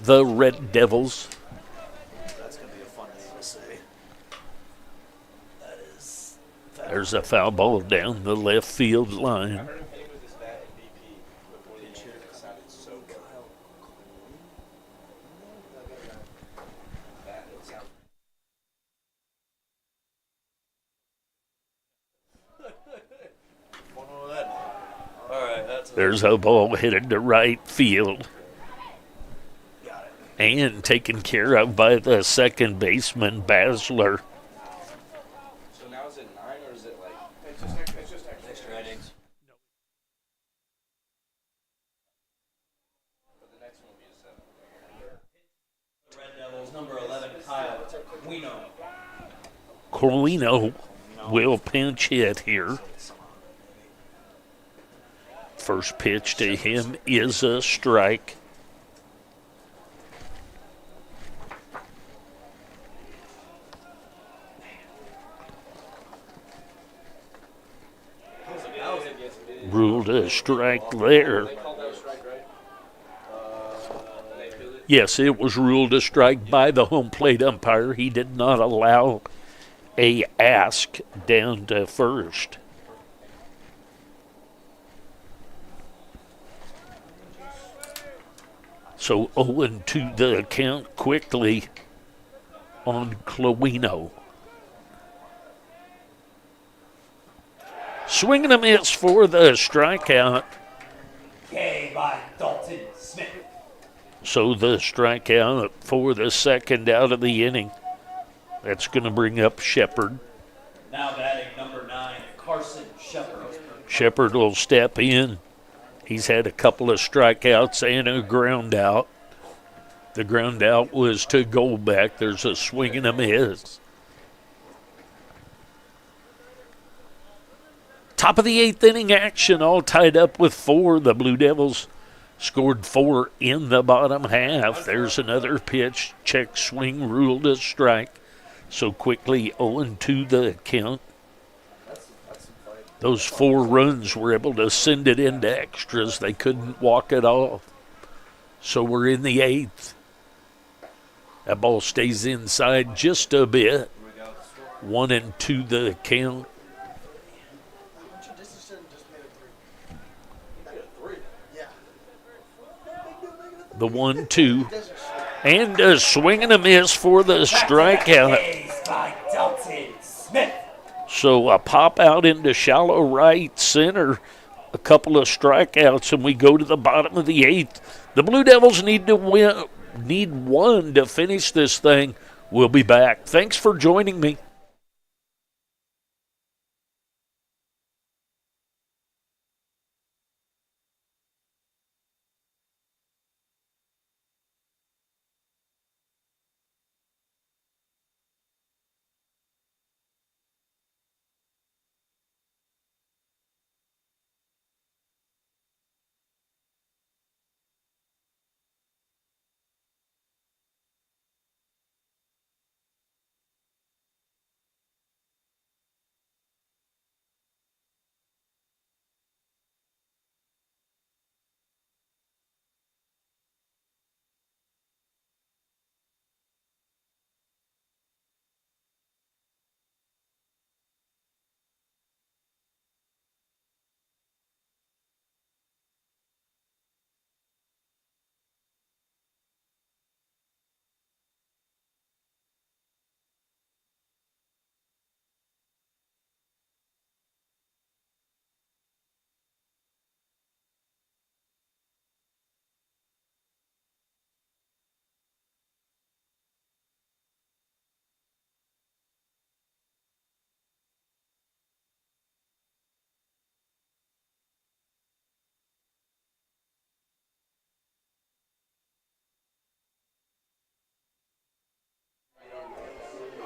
the Red Devils. That's going to be a fun thing to say. That is. There's a foul ball down the left field line. heard him hitting with his bat at BP before the injury. It sounded so good. That it sounded. Alright, that's There's a ball headed to right field. got it. And taken care of by the second baseman, Basler. So now is it 9 or is it like It's just extra. Extra innings. but the next one will be a 7? The Red Devils, number 11, Kyle Guino. Corlino will pinch hit here. First pitch to him is a strike. Ruled a strike there. They called that a strike, right? They fielded it. Yes, it was ruled a strike by the home plate umpire. He did not allow a ask down to first. So 0-2 the count quickly on Clowino. Swinging a miss for the strikeout. K by Dalton Smith. So the strikeout for the second out of the inning. That's going to bring up Shepard. Now batting number 9, Carson Shepard. Shepard will step in. He's had a couple of strikeouts and a ground out. The ground out was to Goldbeck. There's a swing and a miss. Top of the 8th inning action, all tied up with 4. The Blue Devils scored 4 in the bottom half. There's another pitch. Check swing, ruled a strike. So quickly 0-2 the count. Those 4 runs were able to send it into extras. They couldn't walk it off. So we're in the 8th. That ball stays inside just a bit. 1-2 the count. The 1-2. And a swing and a miss for the strikeout. K's by Dalton Smith. So a pop out into shallow right center, a couple of strikeouts, and we go to the bottom of the 8th. The Blue Devils need one to finish this thing. We'll be back. Thanks for joining me.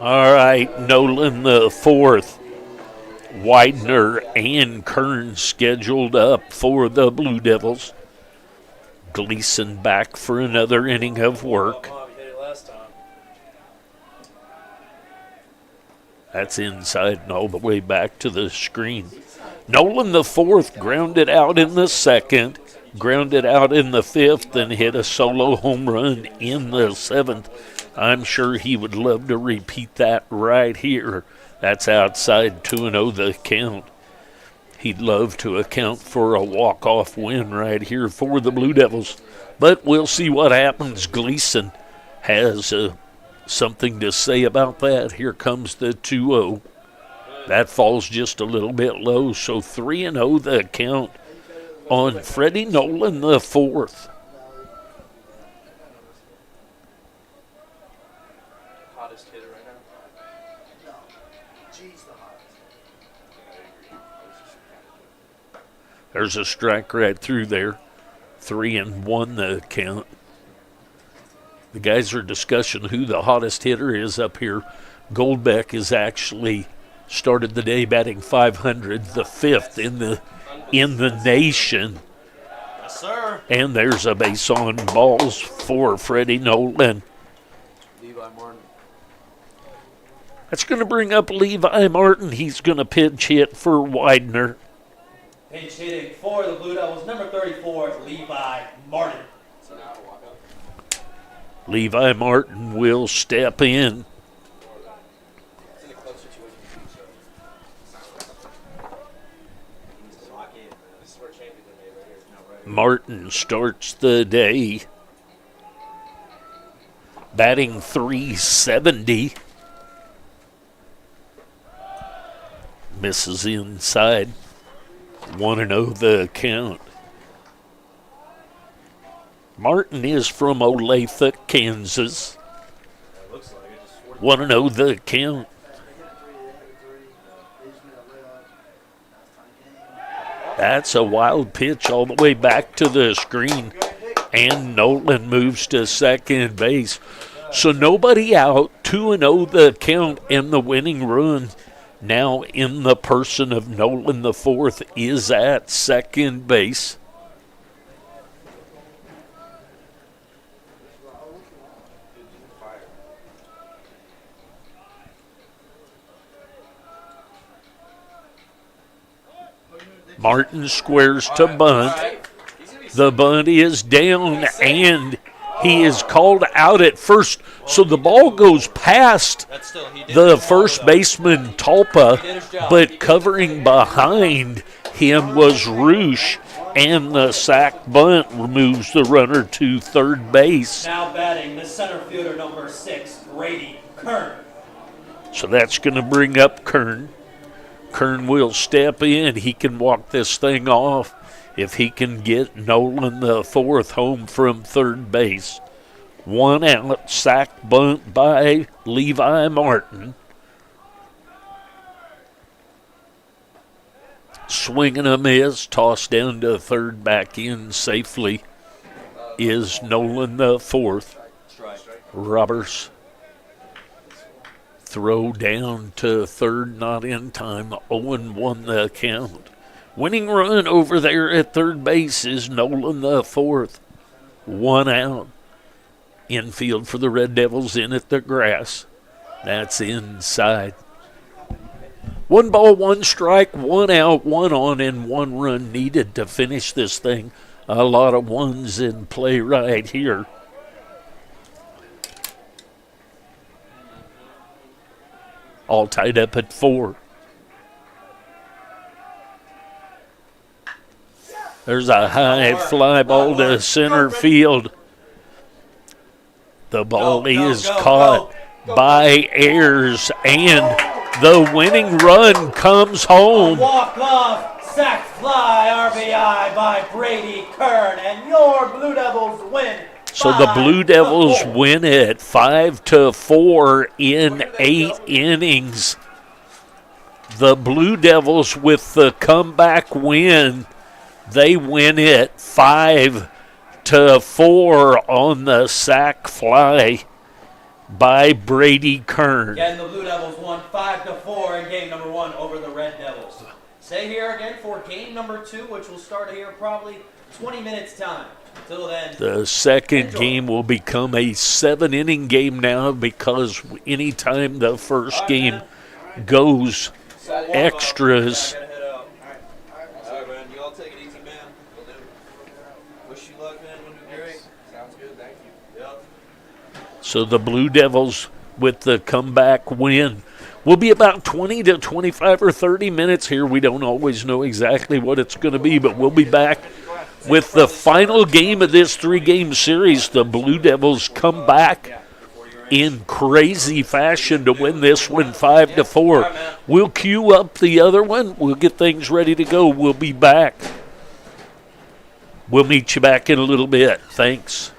All right, Nolan the 4th. Widener and Kern scheduled up for the Blue Devils. Gleason back for another inning of work. That's inside and all the way back to the screen. Nolan the fourth grounded out in the second, grounded out in the fifth, and hit a solo home run in the seventh. I'm sure he would love to repeat that right here. That's outside 2-0 the count. He'd love to account for a walk-off win right here for the Blue Devils. But we'll see what happens. Gleason has something to say about that. Here comes the 2-0. That falls just a little bit low, so 3-0 the count on Freddie Nolan the fourth. Hottest hitter right now. No. G's the hottest. There's a strike right through there. 3-1 the count. The guys are discussing who the hottest hitter is up here. Goldbeck is actually started the day batting .500, the fifth in the nation. Yes, sir. And there's a base on balls for Freddie Nolan. Levi Martin. That's going to bring up Levi Martin. He's going to pinch hit for Widener. Pinch hitting for the Blue Devils, number 34, Levi Martin. So now I'll walk up. Levi Martin will step in. It's in a close situation. This is where champions are made right here. No, right. Martin starts the day batting .370. Misses inside. 1-0 the count. Martin is from Olathe, Kansas. 1-0 the count. That's a wild pitch all the way back to the screen. And Nolan moves to second base. So nobody out. 2-0 the count, and the winning run now in the person of Nolan the fourth is at second base. Martin squares to bunt. The bunt is down, and he is called out at first. So the ball goes past the first baseman, Talpa, but covering behind him was Roosh, and the sac bunt removes the runner to third base. Now batting the center fielder, number 6, Brady Kern. So that's going to bring up Kern. Kern will step in. He can walk this thing off if he can get Nolan the fourth home from third base. 1 out, sac bunt by Levi Martin. Swing and a miss, tossed down to third, back in safely is Nolan the fourth. Roberts throw down to third, not in time. 0-1 the count. Winning run over there at third base is Nolan the fourth. 1 out. Infield for the Red Devils in at the grass. That's inside. 1 ball, 1 strike, 1 out, 1 on, and 1 run needed to finish this thing. A lot of ones in play right here. All tied up at 4. There's a high fly ball to center field. The ball is caught by Ayers, and the winning run comes home. Walk-off, sac fly, RBI by Brady Kern, and your Blue Devils win. So the Blue Devils win it 5-4 in 8 innings. The Blue Devils with the comeback win. They win it 5-4 on the sac fly by Brady Kern. Again, the Blue Devils won 5-4 in game number 1 over the Red Devils. Stay here again for game number 2, which will start here probably 20 minutes time. Till then, the second game will become a 7-inning game now, because anytime the first game goes extras. Alright, man. You all take it easy, man. Will do. Wish you luck, man. You'll do great. Sounds good. Thank you. Yep. So the Blue Devils with the comeback win. We'll be about 20 to 25 or 30 minutes here. We don't always know exactly what it's going to be, but we'll be back with the final game of this 3-game series. The Blue Devils come back in crazy fashion to win this one 5-4. We'll queue up the other one. We'll get things ready to go. We'll be back. We'll meet you back in a little bit. Thanks.